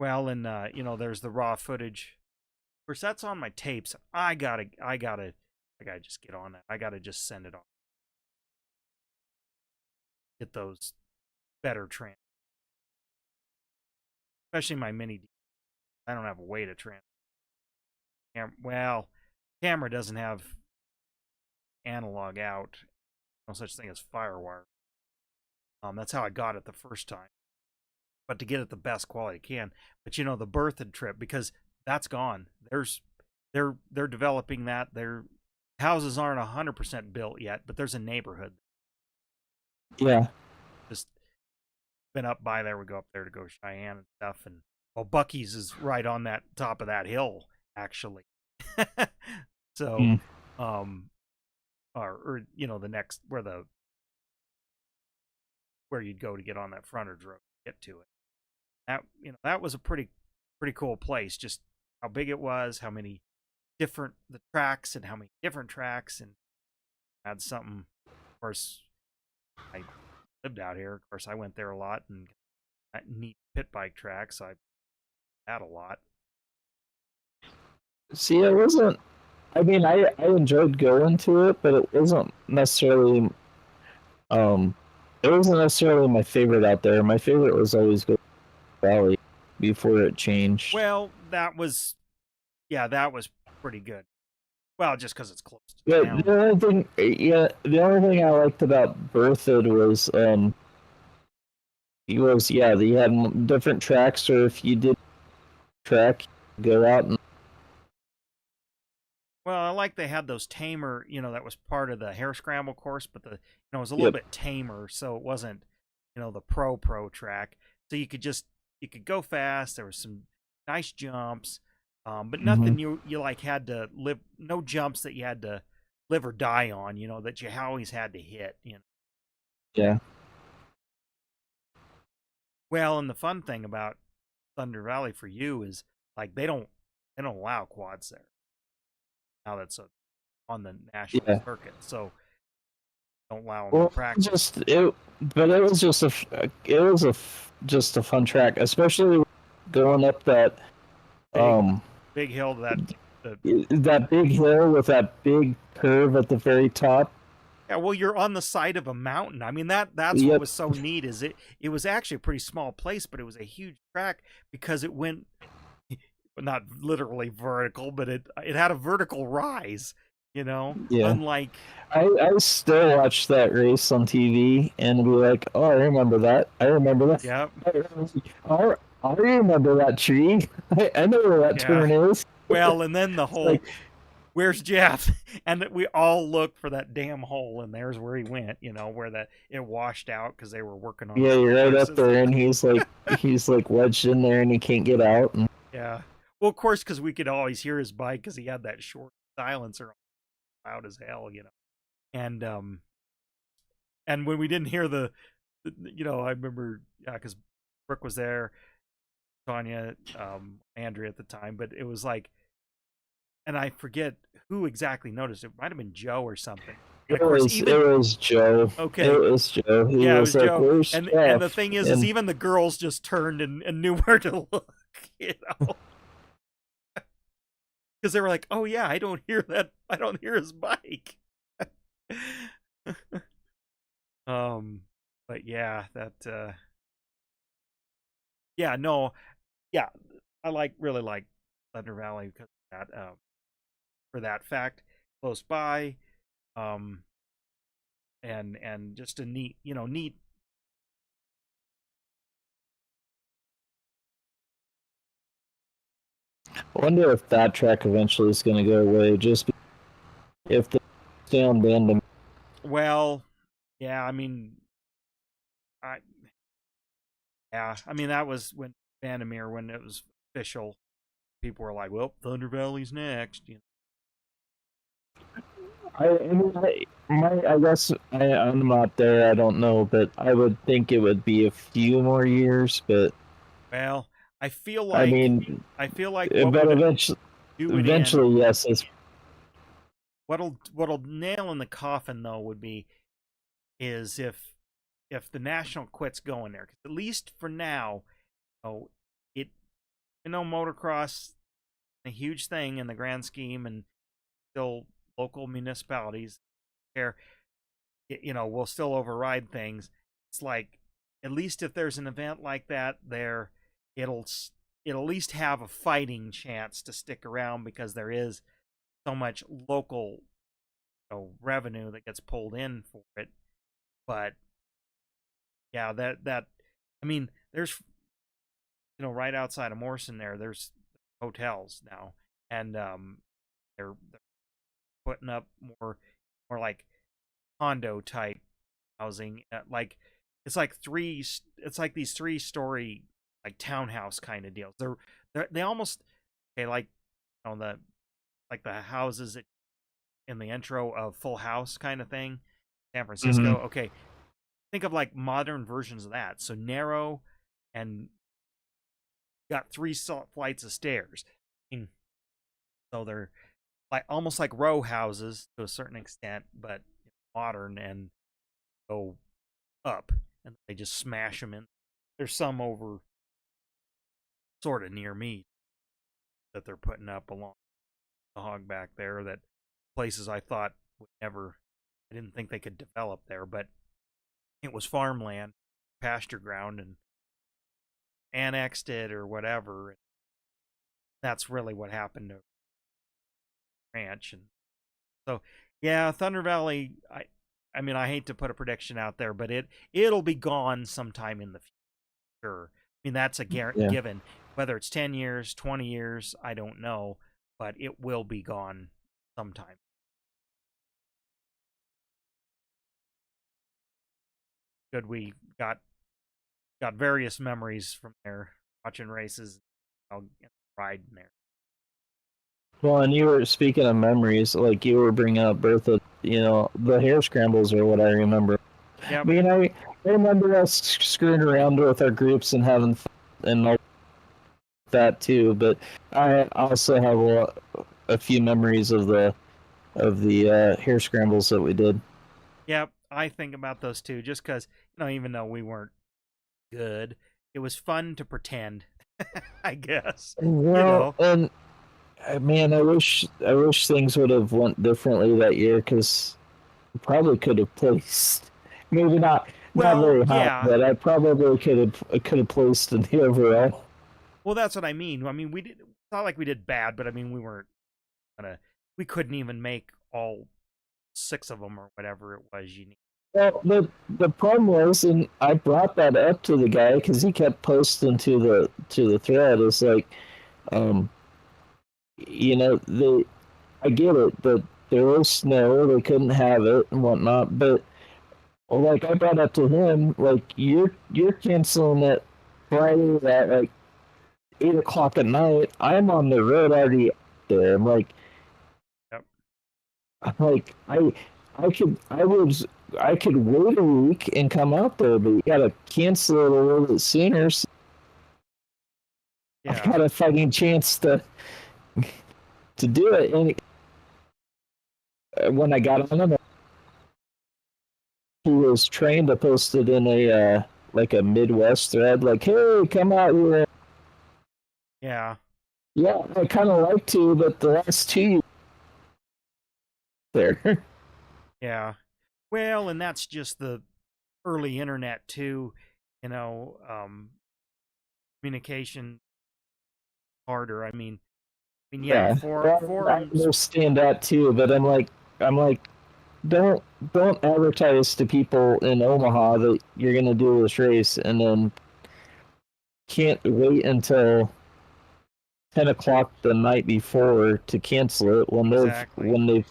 Well, and there's the raw footage. Of course, that's on my tapes. I gotta just get on that. I gotta just send it off. Get those better trans. Especially my mini. I don't have a way to trans. Camera doesn't have analog out. No such thing as FireWire. That's how I got it the first time. But to get it the best quality I can. But the Berthoud trip, because that's gone. They're developing that. Their houses aren't 100% built yet, but there's a neighborhood. Yeah. Just been up by there. We go up there to go Cheyenne and stuff, and Bucky's is right on that top of that hill, actually. So, or the next where you'd go to get on that frontage road to get to it. That was a pretty cool place. Just how big it was, how many different tracks, and how many different tracks, and had something. Of course, I lived out here. Of course, I went there a lot, and that neat pit bike track, so I had a lot. See, it wasn't. I mean, I enjoyed going to it, but it wasn't necessarily. It wasn't necessarily my favorite out there. My favorite was always go Valley before it changed. Well, that was pretty good. Well, just because it's close to town. The only thing I liked about Berthoud was you had different tracks, or if you did track, go out and. Well, I like they had those tamer, that was part of the hare scramble course, but it was a little bit tamer, so it wasn't, the pro track. So you could go fast. There was some nice jumps, but nothing you had to live. No jumps that you had to live or die on. That you always had to hit. Yeah. Well, and the fun thing about Thunder Valley for you is they don't allow quads there. Now that's on the national circuit, so don't allow them to practice. It was just a fun track, especially going up that big hill that big hill with that big curve at the very top. Yeah, well, you're on the side of a mountain. I mean, that's what Yep. was so neat is it was actually a pretty small place, but it was a huge track because it went not literally vertical, but it had a vertical rise, you know, Yeah. unlike I still watch that race on TV and be like, oh, I remember that. I remember that. yeah, I remember that tree. I know where that yeah. turn is. Well, and then the whole Like, where's Jeff? And we all looked for that damn hole, and there's where he went. You know, where it washed out because they were working on. yeah, you're right up courses. there, and he's like wedged in there, and he can't get out. And Yeah. Well, of course, because we could always hear his bike because he had that short silencer loud as hell, you know. And when we didn't hear you know, I remember, yeah, because Brooke was there, Tanya, Andrea at the time, but it was like, and I forget who exactly noticed. It might have been Joe or something. And of course, it was Joe. Okay. It was Joe. He yeah, was it was like, Joe. "Where's And Jeff?" the thing is even the girls just turned and knew where to look, you know. Because they were like, "Oh yeah, I don't hear that. I don't hear his bike." But yeah, that. Yeah, no, yeah, I really like Thunder Valley because of that. For that fact, close by, um, and just a neat, you know, neat. I wonder if that track eventually is going to go away. If they stay on Bandom. Well, yeah, I mean, I yeah, I mean that was when Vandermeer when it was official. People were like, "Well, Thunder Valley's next." You I guess I'm not there. I don't know, but I would think it would be a few more years. But well, I feel I like mean, what but would eventually, do it in yes. It's what'll nail in the coffin though would be is if the national quits going there, because at least for now, oh, it motocross a huge thing in the grand scheme, and still local municipalities care, you know, will still override things. It's like at least if there's an event like that there, it'll at least have a fighting chance to stick around because there is so much local, you know, revenue that gets pulled in for it. But yeah, that I mean, there's, you know, right outside of Morrison there's hotels now, and they're putting up more like condo type housing, like it's like these 3-story like townhouse kind of deals. They almost, okay, like, you know, the houses in the intro of Full House kind of thing, San Francisco. mm-hmm. Okay, think of like modern versions of that. So narrow and got 3 flights of stairs. So they're like almost like row houses to a certain extent, but modern and go up, and they just smash them in. There's some over sort of near me that they're putting up along the hog back there, that places I thought would never, I didn't think they could develop there, but it was farmland, pasture ground, and annexed it or whatever. That's really what happened to ranch. And so yeah, Thunder Valley, I mean, I hate to put a prediction out there, but it'll be gone sometime in the future. I mean, that's a given. Whether it's 10 years, 20 years, I don't know, but it will be gone sometime. Good, we got various memories from there, watching races, riding there. Well, and you were speaking of memories, like you were bringing up Bertha. You know, the hair scrambles are what I remember. Yeah, I mean, I remember us screwing around with our groups and having fun and all that too. But I also have a few memories of the hair scrambles that we did. yeah, I think about those too, just because, you know, even though we weren't good, it was fun to pretend. I guess. Well, You know. and Man, I wish things would have went differently that year because probably could have placed. Maybe not Well, very high, yeah. but I probably could have placed in the overall. Well, that's what I mean. I mean, it's not like we did bad, but I mean, we couldn't even make all 6 of them or whatever it was you need. Well, the problem was, and I brought that up to the guy because he kept posting to the thread. It's like, um, they I get it, but there was snow, they couldn't have it and whatnot. But well, like I brought up to him, like you're canceling it Friday at like 8 o'clock at night. I'm on the road already there. Yep. I'm like I could wait a week and come out there, but you gotta cancel it a little bit sooner. So I Yeah. got a fighting chance to do it. And when I got on him, he was trained to post it in a like a Midwest thread, like, "Hey, come out here." Yeah. Yeah, I kind of like to, but the last 2 there. Yeah. Well, and that's just the early internet too, you know, communication harder. Yeah, Yeah, well, I forums. understand that too, but I'm like, don't don't advertise to people in Omaha that you're gonna do this race and then can't wait until 10 o'clock the night before to cancel it Exactly.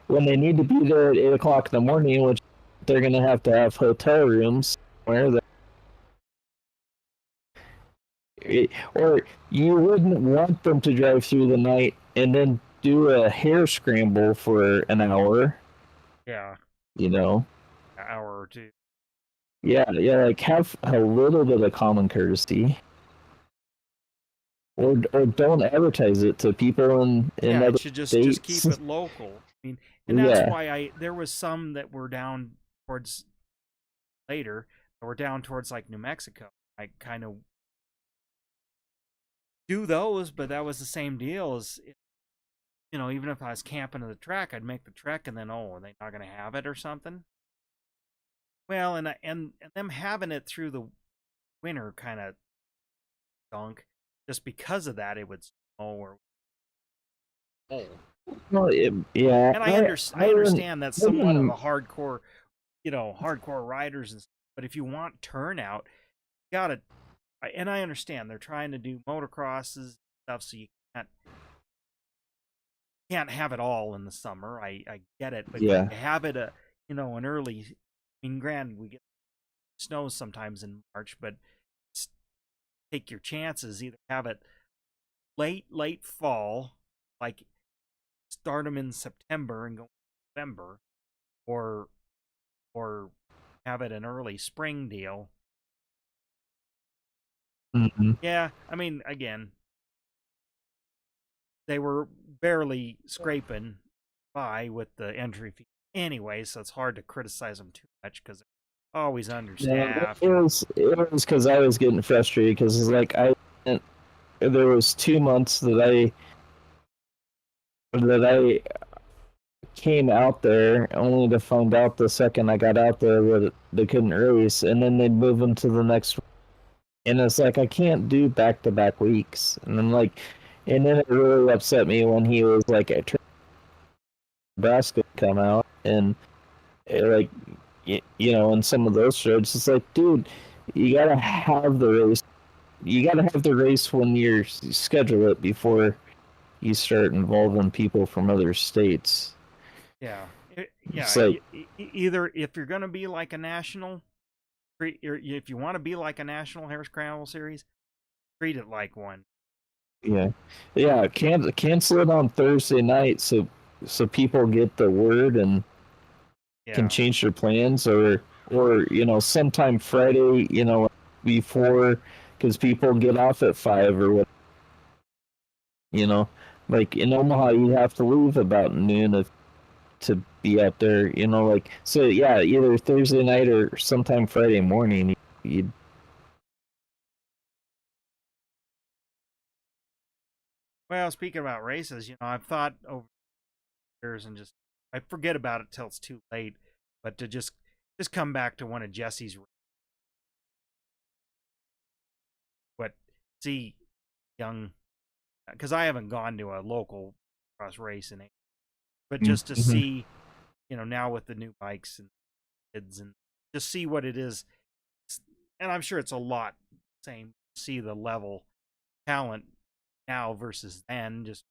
when they need to be there at 8 o'clock in the morning, which they're gonna have to have hotel rooms where or you wouldn't want them to drive through the night and then do a hair scramble for an hour, Yeah, you know? an hour or two. Yeah, yeah, like have a little bit of common courtesy. Or don't advertise it to people in Yeah, it other should just states. keep it local. And that's Yeah. why there was some that were down towards later that were down towards like New Mexico. I kind of do those, but that was the same deal as even if I was camping at the track, I'd make the trek and then are they not going to have it or something? Well, and them having it through the winter kind of stunk. Just because of that, it would snow or cold. Well, yeah, And I I wouldn't, understand that's I somewhat of a wouldn't, hardcore, hardcore riders and stuff. But if you want turnout, you gotta. And I understand they're trying to do motocrosses and stuff, so you can't have it all in the summer. I get it, but yeah. you have it an early. Granted, we get snows sometimes in March, but take your chances. Either have it late fall, like start them in September and go in November, or have it an early spring deal. Hmm. Yeah, again, they were barely scraping by with the entry fee anyway, so it's hard to criticize them too much because they're always Yeah, understaffed. it was because I was getting frustrated because it's like there was 2 months that I came out there only to find out the second I got out there that they couldn't race, and then they'd move them to the next. And it's like I can't do back to back weeks, and I'm like, and then it really upset me when he was like at Nebraska come out and like in some of those shows, it's like, dude, you gotta have the race. You gotta have the race when you schedule it before you start involving people from other states. Yeah, It's yeah. like, Either if you're gonna be like a national, if you want to be like a national hair scramble series, treat it like one. yeah, yeah, cancel it on Thursday night so people get the word and can Yeah, change their plans, or sometime Friday, before, because people get off at 5 or what, you know like in Omaha you have to leave about noon to be out there, like, so yeah, either Thursday night or sometime Friday morning you. Well, speaking about races, I've thought over the years and just I forget about it till it's too late, but to just come back to one of Jesse's what see young because I haven't gone to a local cross race in but just to Mm-hmm. see, now with the new bikes and kids and just see what it is. And I'm sure it's a lot same. See the level talent now versus then, just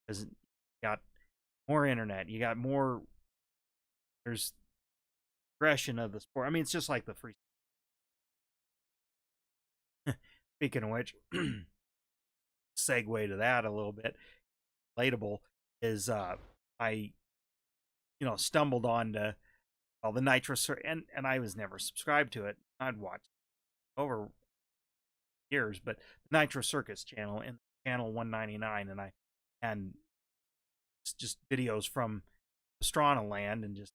because you got more internet, you got more. There's progression of the sport. I mean, it's just like the free. Speaking of which, segue to that a little bit. Relatable is I stumbled on to the Nitro and I was never subscribed to it. I'd watched over years, but the Nitro Circus channel and channel 199, and it's just videos from Pastrana Land and just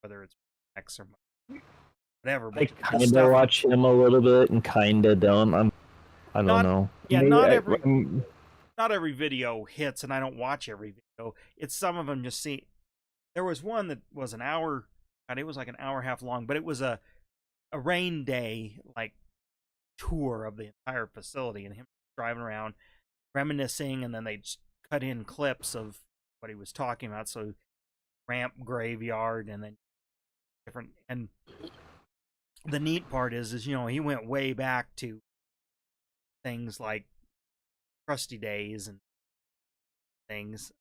whether it's X or whatever. I But the kind of stuff watch him a little bit and kind of don't. I don't not know. yeah Maybe not every video hits, and I don't watch every video. It's some of them just see. There was one that was an hour, and it was like an hour and a half long, but it was a rain day like tour of the entire facility and him driving around reminiscing, and then they cut in clips of what he was talking about. So ramp graveyard and then different. And the neat part is he went way back to things like Krusty Days and things,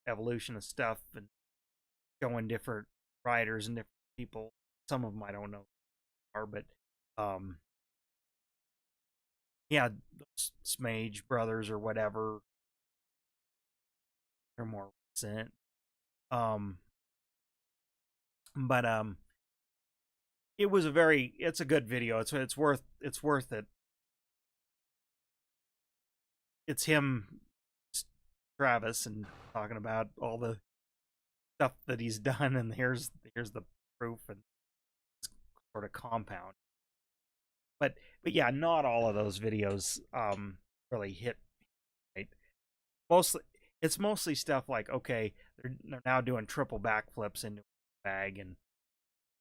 evolution of stuff, and showing different riders and different people. Some of them I don't know are, but yeah, those Smage brothers or whatever, they're more recent. But it's a good video. It's worth it. It's him, Travis, and talking about all the stuff that he's done, and here's the proof, and it's sort of compound. But yeah, not all of those videos really hit right. It's mostly stuff like, okay, they're now doing triple backflips into a bag, and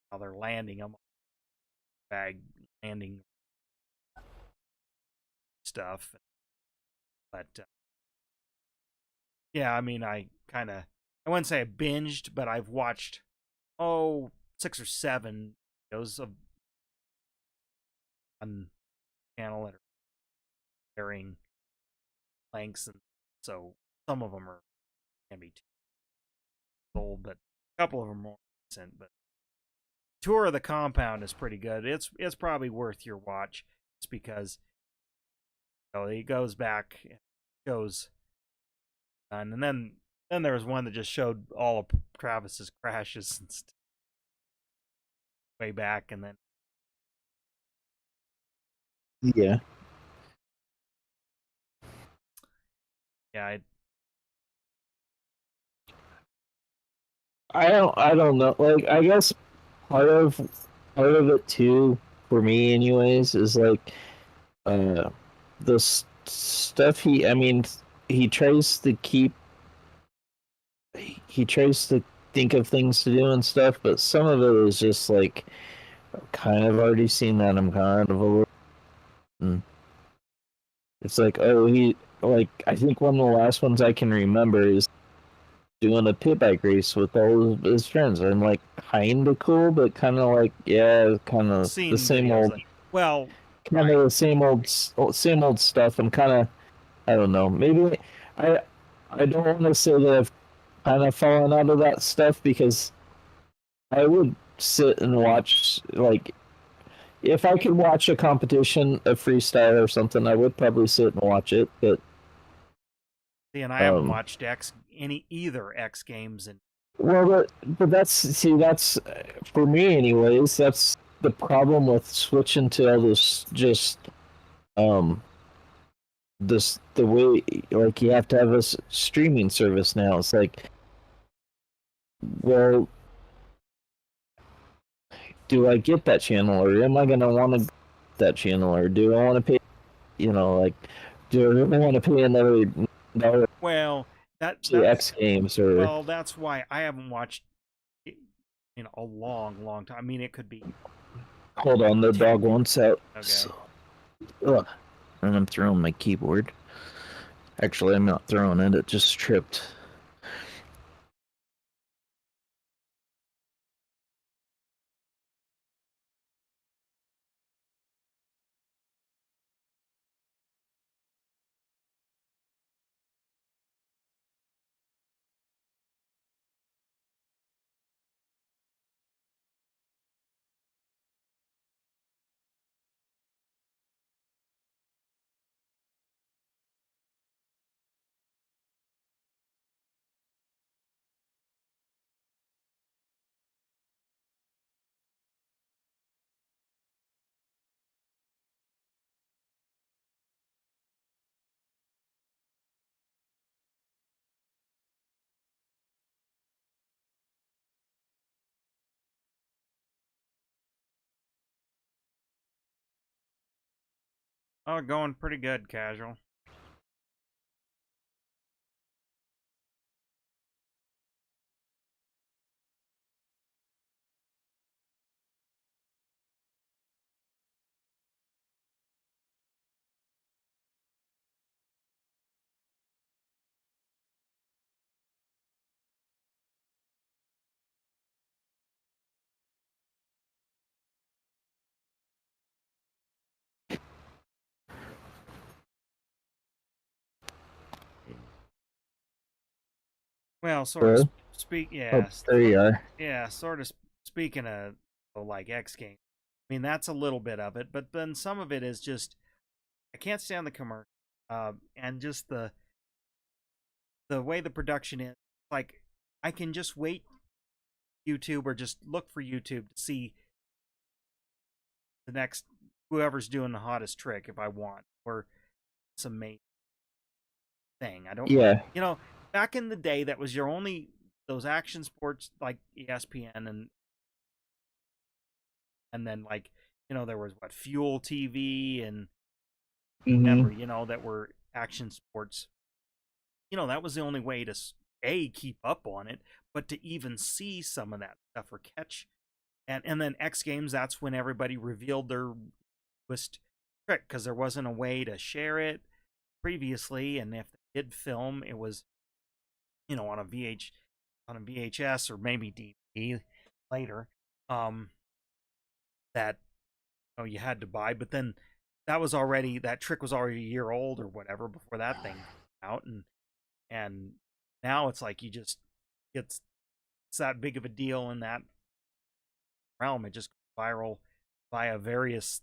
how they're landing them, bag landing stuff. But yeah, I mean, I wouldn't say I binged, but I've watched 6 or 7 videos of on channel that are varying lengths, and so some of them can be too old, but a couple of them are more recent. But Tour of the Compound is pretty good. It's probably worth your watch. It's because it goes back, shows, and then there was one that just showed all of Travis's crashes and way back, and then yeah. Yeah, I don't know. Like, I guess part of it too, for me anyways, is like the stuff I mean, he tries to keep he tries to think of things to do and stuff, but some of it is just like kind of already seen that. I'm kind of a little. It's like, oh, I think one of the last ones I can remember is doing a pit bike race with all of his friends. And like, kind of cool, but kind of like, yeah, kind of the same old. Well, kind of the same old stuff. I'm kind of, I don't know. Maybe I don't want to say that I've kind of fallen out of that stuff, because I would sit and watch, like, if I could watch a competition, a freestyle or something, I would probably sit and watch it. But and I haven't watched either X Games, and but that's for me anyways. That's the problem with switching to all this the way, like, you have to have a streaming service now. It's like, well, do I get that channel, or am I gonna want to that channel, or do I want to pay? Like, Do I want to pay another dollar Well, to X that's Games or well, that's why I haven't watched it in a long, long time. I mean, it could be hold on, the 10 dog wants out. okay. So, ugh. And I'm throwing my keyboard. Actually, I'm not throwing it. It just tripped. Oh, going pretty good, casual. Well, sort of Hello? speak. Oh, Yeah, there you are. yeah. Sort of speaking of like X Games. I mean, that's a little bit of it, but then some of it is just I can't stand the commercial, and just the way the production is. Like, I can just wait YouTube or just look for YouTube to see the next whoever's doing the hottest trick if I want or some amazing thing. I don't, Yeah. you know, back in the day that was your only those action sports like ESPN and then like there was what Fuel TV and Mm-hmm. ever that were action sports. That was the only way to keep up on it, but to even see some of that stuff or catch and then X Games. That's when everybody revealed their newest trick because there wasn't a way to share it previously, and if they did film, it was on a VHS or maybe DVD later. That you had to buy, but then that trick was already a year old or whatever before that thing came out, and now it's like you just it's that big of a deal in that realm. It just goes viral via various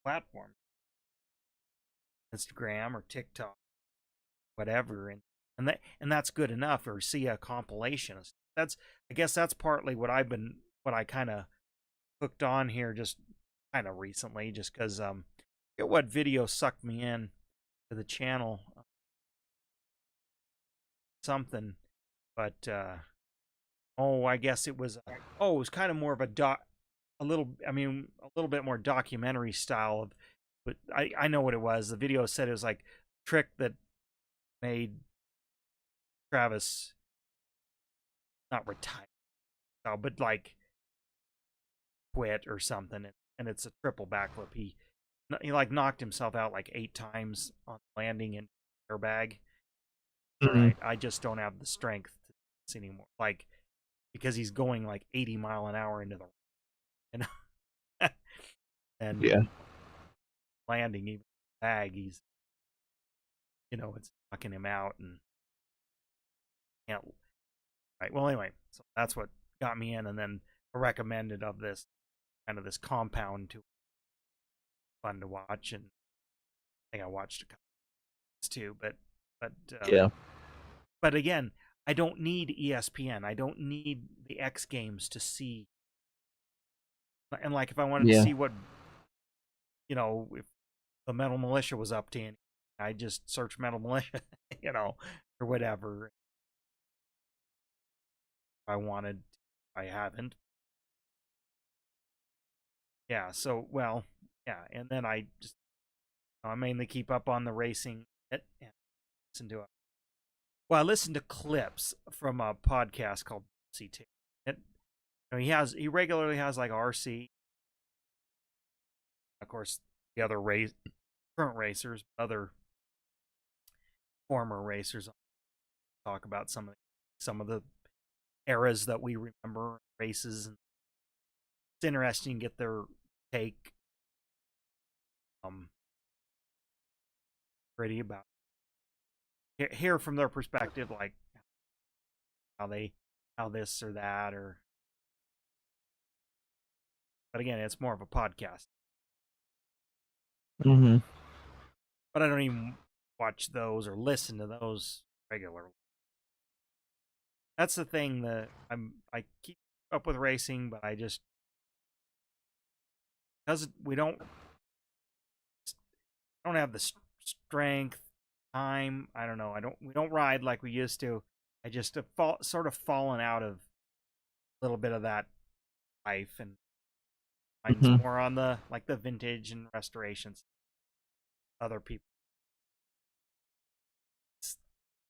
platforms, Instagram or TikTok, whatever, and that's good enough. Or see a compilation. That's I guess that's partly what I kind of hooked on here just kind of recently, just because forget what video sucked me in to the channel, something, but I guess it was it was kind of more of a little bit more documentary style of, but I know what it was. The video said it was like trick that made Travis not retire, but like quit or something, and it's a triple backflip. He like knocked himself out like 8 times on landing in airbag. All Mm-hmm. right, I just don't have the strength to do this anymore. Like because he's going like 80 mile an hour into the you know and Yeah. landing even bag, he's it's knocking him out and can't. Right. Well, anyway, so that's what got me in, and then recommended of this kind of this compound to fun to watch, and I think I watched a couple too, but Yeah. but again, I don't need ESPN. I don't need the X Games to see. And like, if I wanted to Yeah. see what if the Metal Militia was up to, I just search Metal Militia, or whatever. If I wanted, I haven't. Yeah. So well, yeah, and then I mainly keep up on the racing it and listen to it. Well, I listened to clips from a podcast called C2. He regularly has like RC, of course, the other current racers, other former racers talk about some of the eras that we remember races. And it's interesting to get their take, pretty about hear from their perspective, like how this or that, or. But again, it's more of a podcast. Mm-hmm. But I don't even watch those or listen to those regularly. That's the thing that I keep up with racing, but I just, because we don't have the strength, time. I don't know. We don't ride like we used to. I just have sort of fallen out of a little bit of that life, and mine's more on the vintage and restorations. Other people,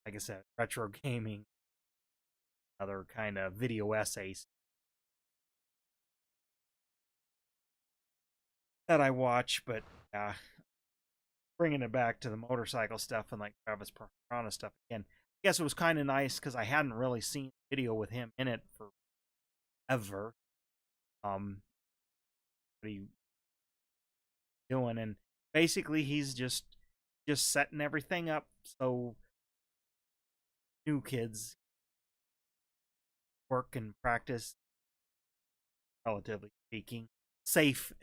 like I said, retro gaming, other kind of video essays that I watch. But bringing it back to the motorcycle stuff and like Travis Pastrana stuff again, I guess it was kind of nice because I hadn't really seen a video with him in it forever. What he doing, and basically he's just setting everything up so new kids work and practice, relatively speaking, safe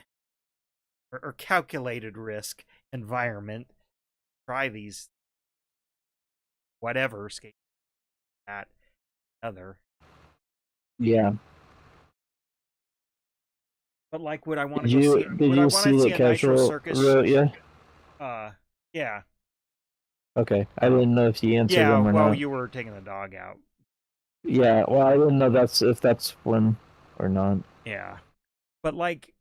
or calculated risk environment. Try these whatever skate that other. Yeah. But like, would I want to go see? Did you see the a Nitro Casual Circus? Yeah. Yeah. Okay, I didn't know if you answered them or well, not. you were taking the dog out. Yeah, well, I didn't know if that's one or not. Yeah, but like,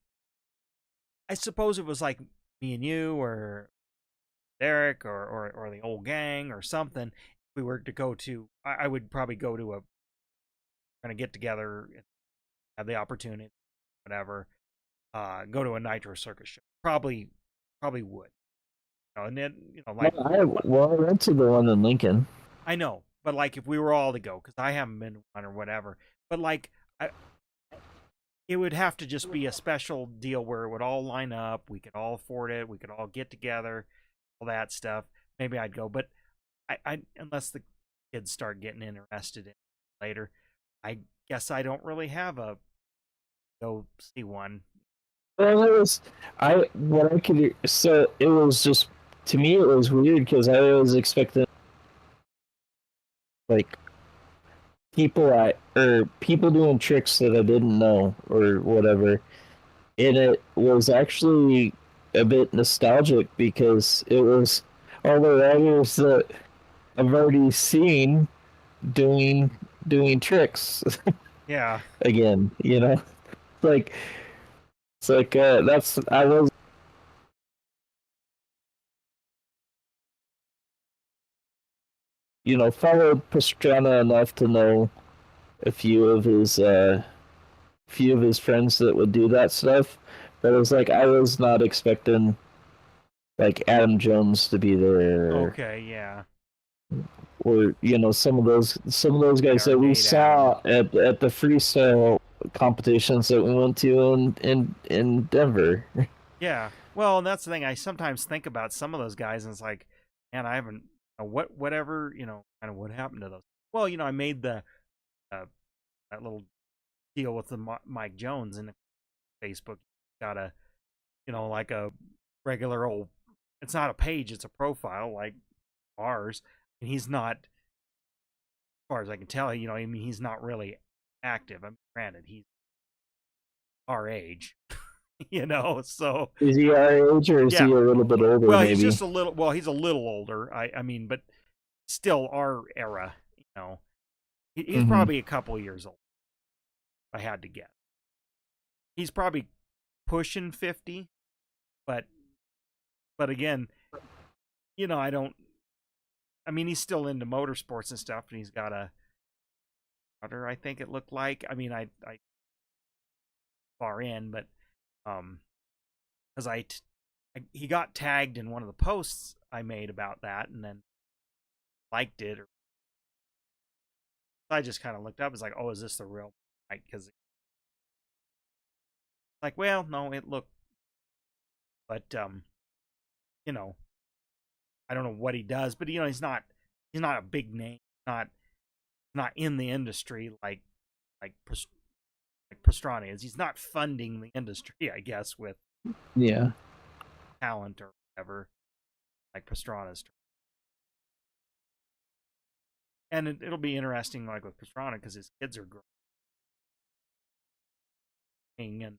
I suppose it was like me and you, or Derek, or the old gang, or something. If we were to go to, I would probably go to a kind of get together, have the opportunity, whatever. Go to a Nitro Circus show. Probably would. And then like, I went to the one in Lincoln. I know, but like if we were all to go, because I haven't been to one or whatever. But like, it would have to just be a special deal where it would all line up. We could all afford it. We could all get together, all that stuff. Maybe I'd go, but I unless the kids start getting interested in it later, I guess I don't really have a go see one. Well, so it was just, to me, it was weird because I was expecting like people doing tricks that I didn't know or whatever, and it was actually a bit nostalgic because it was all the riders that I've already seen doing tricks. Yeah. Again, like it's like that's I was followed Pastrana enough to know a few of his friends that would do that stuff, but it was like I was not expecting like Adam Jones to be there. Okay. Yeah. Or some of those guys that we saw at the freestyle competitions that we went to in Denver. Yeah. Well, and that's the thing. I sometimes think about some of those guys, and it's like, man, I haven't whatever kind of what happened to those. Well, I made the that little deal with the Mike Jones in Facebook. Got a like a regular old. It's not a page; it's a profile like ours, and he's not, as far as I can tell. I mean, he's not really active. I mean, granted, he's our age. So Is he our age, or is he a little bit older? Well, maybe? he's just a little. Well, he's a little older. I mean, but still our era. He's probably a couple years old. If I had to guess. He's probably pushing 50, but again, I don't I mean, he's still into motorsports and stuff, and he's got a daughter, I think it looked like. I mean, I far in, but because he got tagged in one of the posts I made about that, and then liked it, or I just kind of looked up. It's like, oh, is this the real? Because like, well, no, it looked, but you know, I don't know what he does, but you know, he's not a big name, not in the industry like Pastrana is. He's not funding the industry, I guess, with talent or whatever, like Pastrana's. And it'll be interesting, like with Pastrana, because his kids are growing and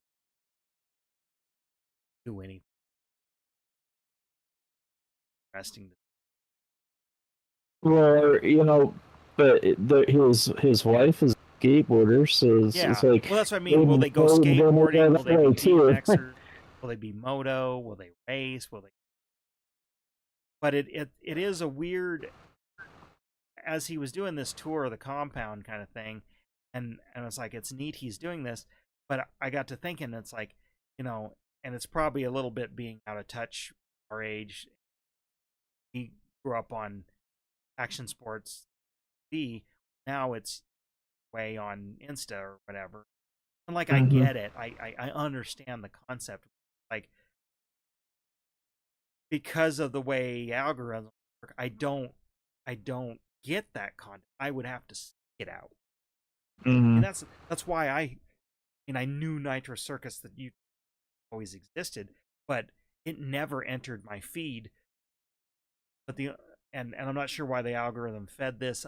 do anything interesting. Well, you know, but his wife is a skateboarder, so it's like, well, that's what I mean. Will they go skateboarding? Will they be BMXers? Will they be moto? Will they race? Will they? But it is a weird. As he was doing this tour of the compound kind of thing, and it's like, it's neat he's doing this, but I got to thinking, it's like, you know, and it's probably a little bit being out of touch our age. He grew up on Action Sports TV. Now it's way on Insta or whatever. And like, I get it. I understand the concept. Like, because of the way algorithms work, I don't get that content. I would have to seek it out. And that's why I knew Nitro Circus, that you always existed, but it never entered my feed. But and I'm not sure why the algorithm fed this.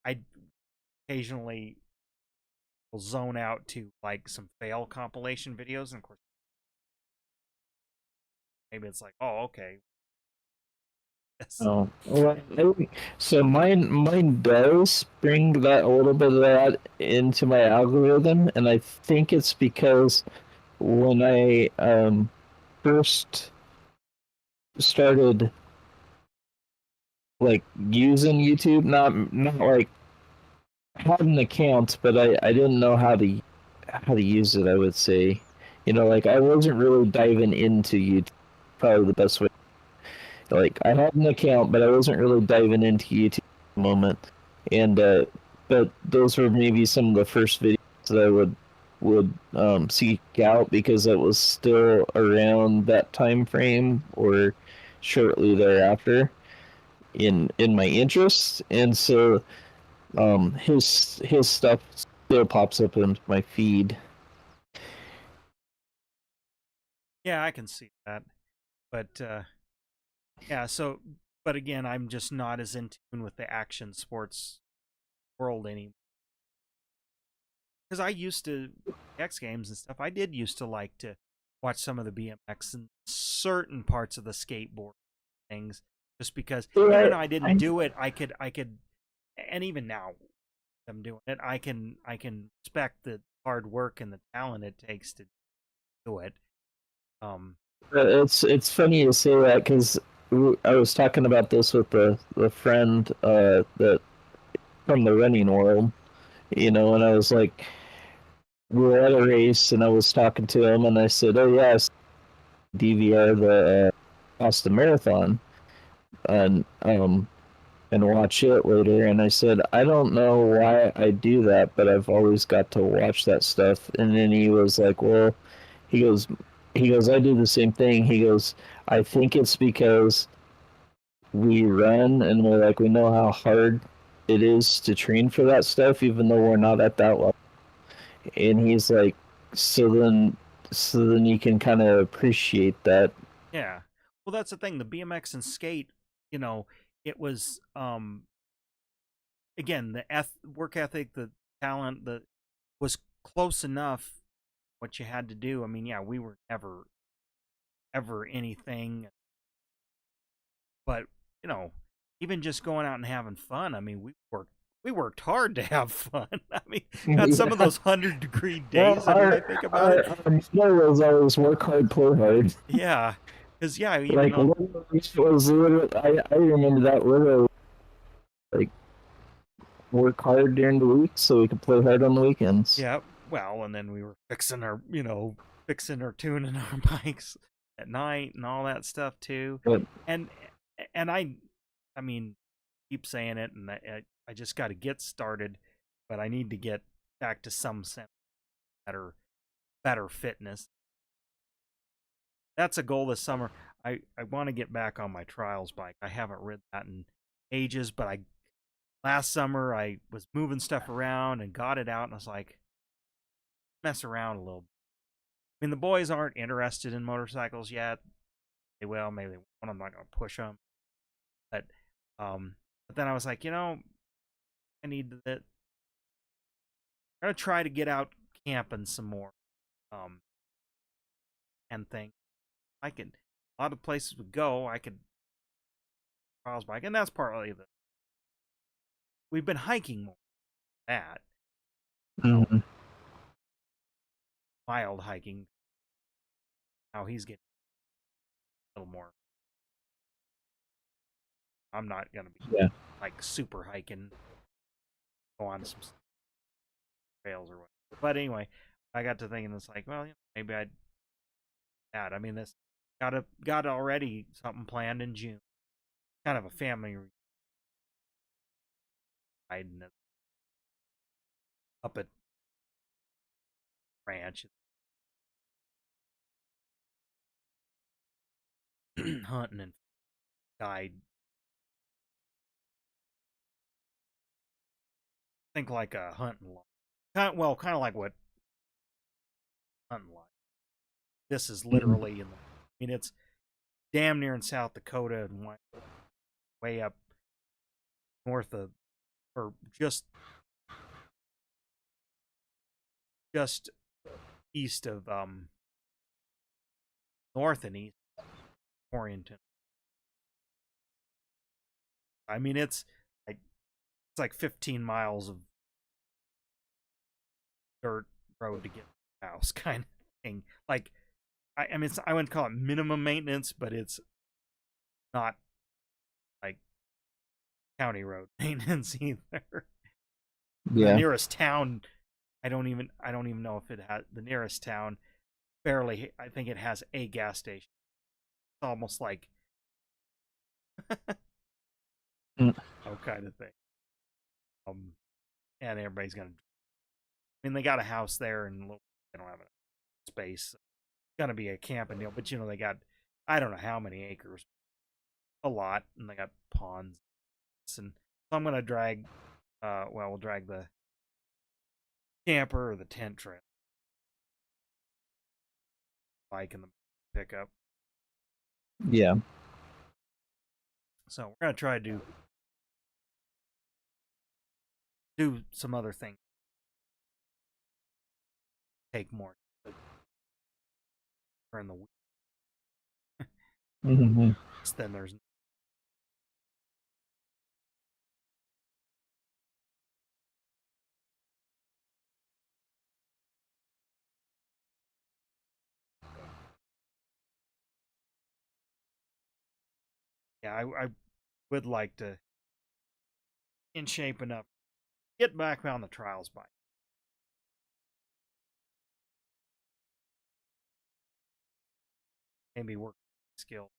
I occasionally will zone out to like some fail compilation videos, and of course maybe it's like, oh, okay. Oh, well, so mine does bring that, a little bit of that into my algorithm, and I think it's because when I first started like using YouTube, not like had an account, but I didn't know how to use it. I would say, you know, like I wasn't really diving into YouTube. Probably the best way. Like I had an account, but I wasn't really diving into YouTube at the moment. And but those were maybe some of the first videos that I would seek out, because it was still around that time frame or shortly thereafter in my interests. And so his stuff still pops up in my feed. Yeah, I can see that. But yeah, so, but again, I'm just not as in tune with the action sports world anymore. Because I used to, X Games and stuff, I did used to like to watch some of the BMX and certain parts of the skateboard things, just because, even though I didn't do it, I could, and even now I'm doing it, I can respect the hard work and the talent it takes to do it. It's funny you say that, because I was talking about this with the friend that from the running world, you know, and I was like, we were at a race, and I was talking to him, and I said, "Oh yes, DVR the Boston Marathon, and watch it later." And I said, "I don't know why I do that, but I've always got to watch that stuff." And then he was like, "Well," he goes, "I do the same thing." He goes, "I think it's because we run, and we know how hard it is to train for that stuff, even though we're not at that level." And he's like, so then you can kind of appreciate that. Yeah. Well, that's the thing. The BMX and skate, you know, it was again, the work ethic, the talent, that was close enough what you had to do. I mean, yeah, we were never ever anything, but you know, even just going out and having fun. I mean, we worked hard to have fun. I mean, got some of those 100-degree days. I think about it. Our motto was always work hard, play hard. Yeah, Because yeah, even Like though it was literally, I remember that literally like work hard during the week so we could play hard on the weekends. yeah, well, and then we were fixing or tuning our bikes at night and all that stuff too. But And I mean, keep saying it, and I just got to get started, but I need to get back to some sense better fitness. That's a goal this summer. I want to get back on my trials bike. I haven't ridden that in ages, but last summer I was moving stuff around and got it out, and I was like, mess around a little bit. I mean, the boys aren't interested in motorcycles yet. They will, maybe they won't. I'm not going to push them. But but then I was like, I need that. I'm going to try to get out camping some more. And think I could, a lot of places would go. I could trials bike, and that's partly we've been hiking more than that. mhm. Mild hiking. Now he's getting a little more. I'm not gonna be Yeah. like super hiking, go on some trails or whatever. But anyway, I got to thinking, it's like, well, maybe I'd that. I mean, this got already something planned in June. Kind of a family ride up at ranch hunting and guide. Think like a hunting lodge. Kind of like what hunting lodge. This is literally in the. I mean, it's damn near in South Dakota and way up north of, or just east of north and east of Torrington. I mean, it's like 15 miles of dirt road to get to the house, kind of thing. Like, I mean, I wouldn't call it minimum maintenance, but it's not like county road maintenance either. The Yeah. nearest town, I don't even know if it has the nearest town. Barely, I think it has a gas station. It's almost like Mm. oh kind of thing. And everybody's gonna. I mean, they got a house there, and they don't have enough space. It's gonna be a camping deal, but they got I don't know how many acres, a lot, and they got ponds, and so I'm gonna drag. We'll drag the camper or the tent trailer, bike, and the pickup. Yeah. So we're gonna try to do some other things. Take more during the week. Hmm. Then there's yeah. I would like to in shape enough get back on the trials bike. Maybe work skill.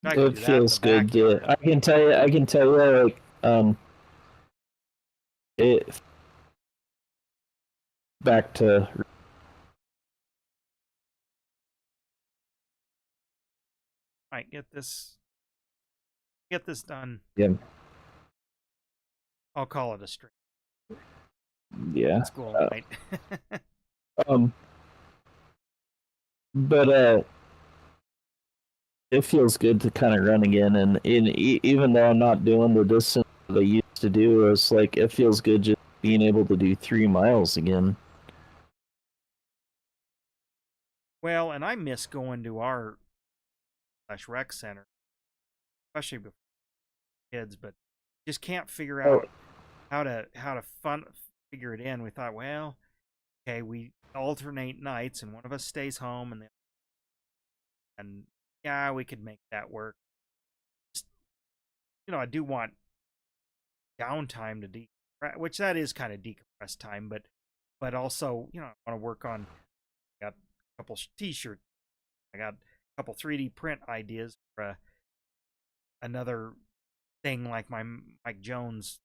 I could It do that in the feels good. Yeah. backyard. I can tell you, like, it back to Might get this done. yeah. I'll call it a stream. Yeah. School night. Um, but it feels good to kind of run again, and even though I'm not doing the distance that I used to do, it's like it feels good just being able to do 3 miles again. Well, and I miss going to our /rec center, especially before kids, but just can't figure out how to figure it in. We thought, well, okay, we alternate nights, and one of us stays home, and And yeah, we could make that work. Just, I do want downtime to decompress, which that is kind of decompress time, but also, I want to work on. Got a couple t-shirts. I got a couple 3D print ideas for another thing like my Mike Jones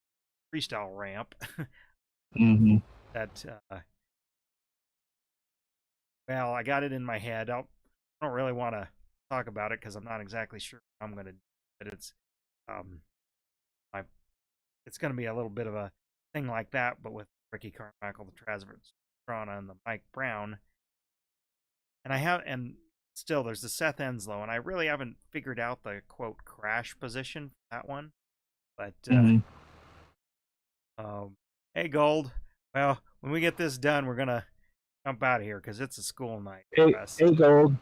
freestyle ramp. Mm-hmm. That well, I got it in my head. I don't really want to talk about it because I'm not exactly sure how I'm going to do it. But um, my it's going to be a little bit of a thing like that, but with Ricky Carmichael, the Travis Pastrana, and the Mike Brown. And still there's the Seth Enslow, and I really haven't figured out the quote crash position for that one. But hey, Gold. Well, when we get this done, we're gonna jump out of here because it's a school night for us. Hey, Gold.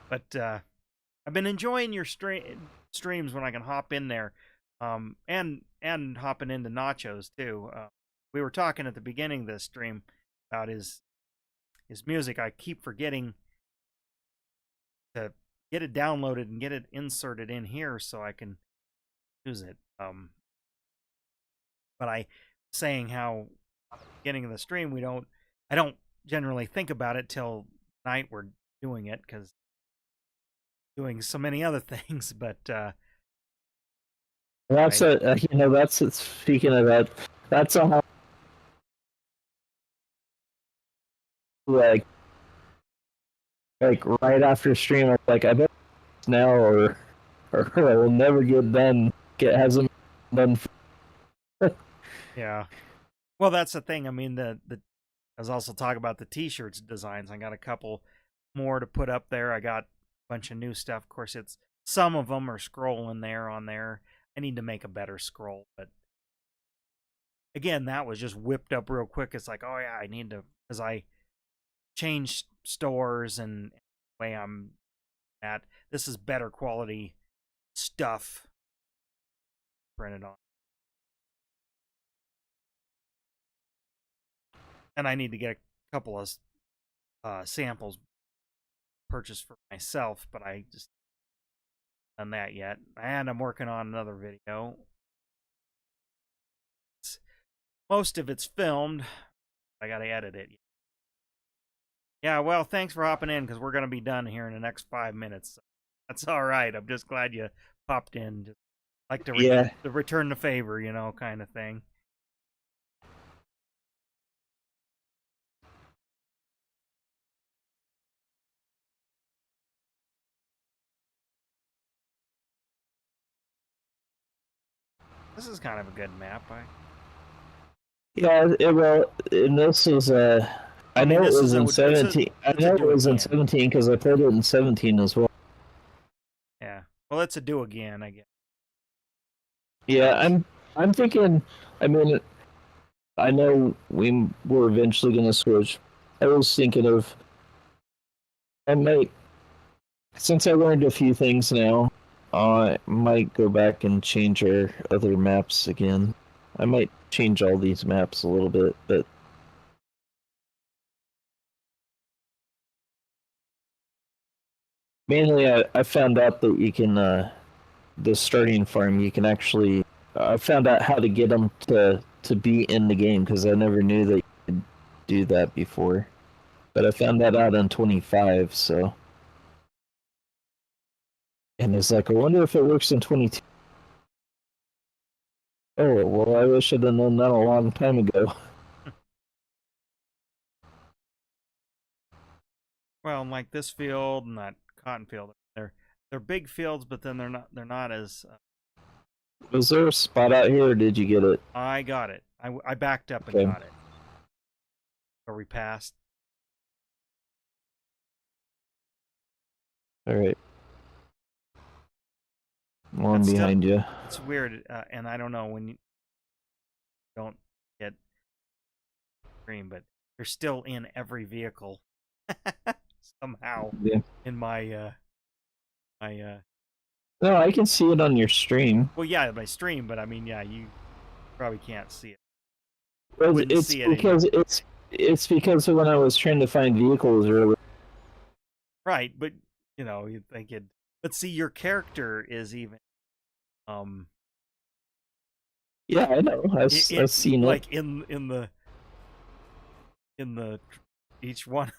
But I've been enjoying your streams when I can hop in there, and hopping into Nachos too. We were talking at the beginning of this stream about his music. I keep forgetting to get it downloaded and get it inserted in here so I can use it. But I saying how getting in the stream I don't generally think about it till night we're doing it because doing so many other things. But that's speaking of that, that's a like right after stream. I'm like, I bet now or I will never get done. It hasn't done. Yeah. Well, that's the thing. I mean, I was also talking about the t-shirts designs. I got a couple more to put up there. I got a bunch of new stuff. Of course, some of them are scrolling there on there. I need to make a better scroll, but again, that was just whipped up real quick. It's like, oh yeah, I need to, because I changed stores and the way I'm at. This is better quality stuff printed on. And I need to get a couple of samples purchased for myself, but I just haven't done that yet. And I'm working on another video. Most of it's filmed. I got to edit it. Yeah, well, thanks for hopping in because we're going to be done here in the next 5 minutes. So that's all right. I'm just glad you popped in. Just like to return the favor, kind of thing. This is kind of a good map. Yeah, and this is I know it was in 17. I know it was in 17 because I played it in 17 as well. Yeah, well, it's a do again, I guess. Yeah, I'm thinking. I mean, I know we were eventually going to switch. I was thinking of. I might, since I learned a few things now, I might go back and change our other maps again. I might change all these maps a little bit, but mainly I found out that you can, the starting farm, you can actually, I found out how to get them to be in the game because I never knew that you could do that before. But I found that out on 25, so. And it's like, I wonder if it works in 22. Oh, well, I wish I'd have known that a long time ago. Well, like this field and that cotton field, they're big fields, but then they're not as. Was there a spot out here, or did you get it? I got it. I backed up and got it. Where we passed. All right. One behind you. It's weird, and I don't know when you don't get green, but they're still in every vehicle somehow. Yeah. In my No, I can see it on your stream. Well, yeah, my stream, but I mean, yeah, you probably can't see it. It's because when I was trying to find vehicles earlier. Right, but You know, you'd think it. But see, your character is even Yeah, I know. I've seen it. like in the each one.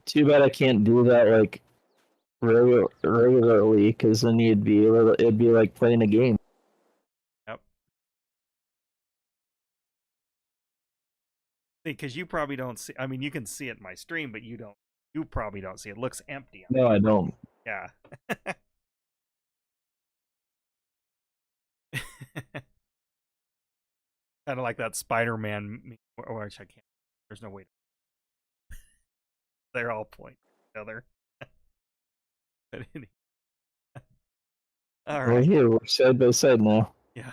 Too bad I can't do that like regularly, because then it'd be like playing a game. Yep. Because you probably don't see. I mean, you can see it in my stream, but you don't. You probably don't see it. It looks empty. No, I don't. Yeah. Kind of like that Spider-Man, or which I can't. There's no way. They're all pointing at each other. But anyway. All Well, right. here we're side by side now. Yeah.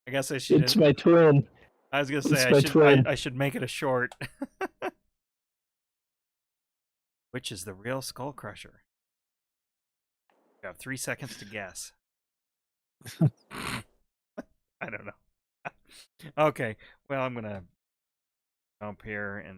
I guess I should. It's my twin. I was gonna say It's my twin. I should make it a short. Which is the real Skull Crusher? You have 3 seconds to guess. I don't know. Okay, well, I'm gonna jump here and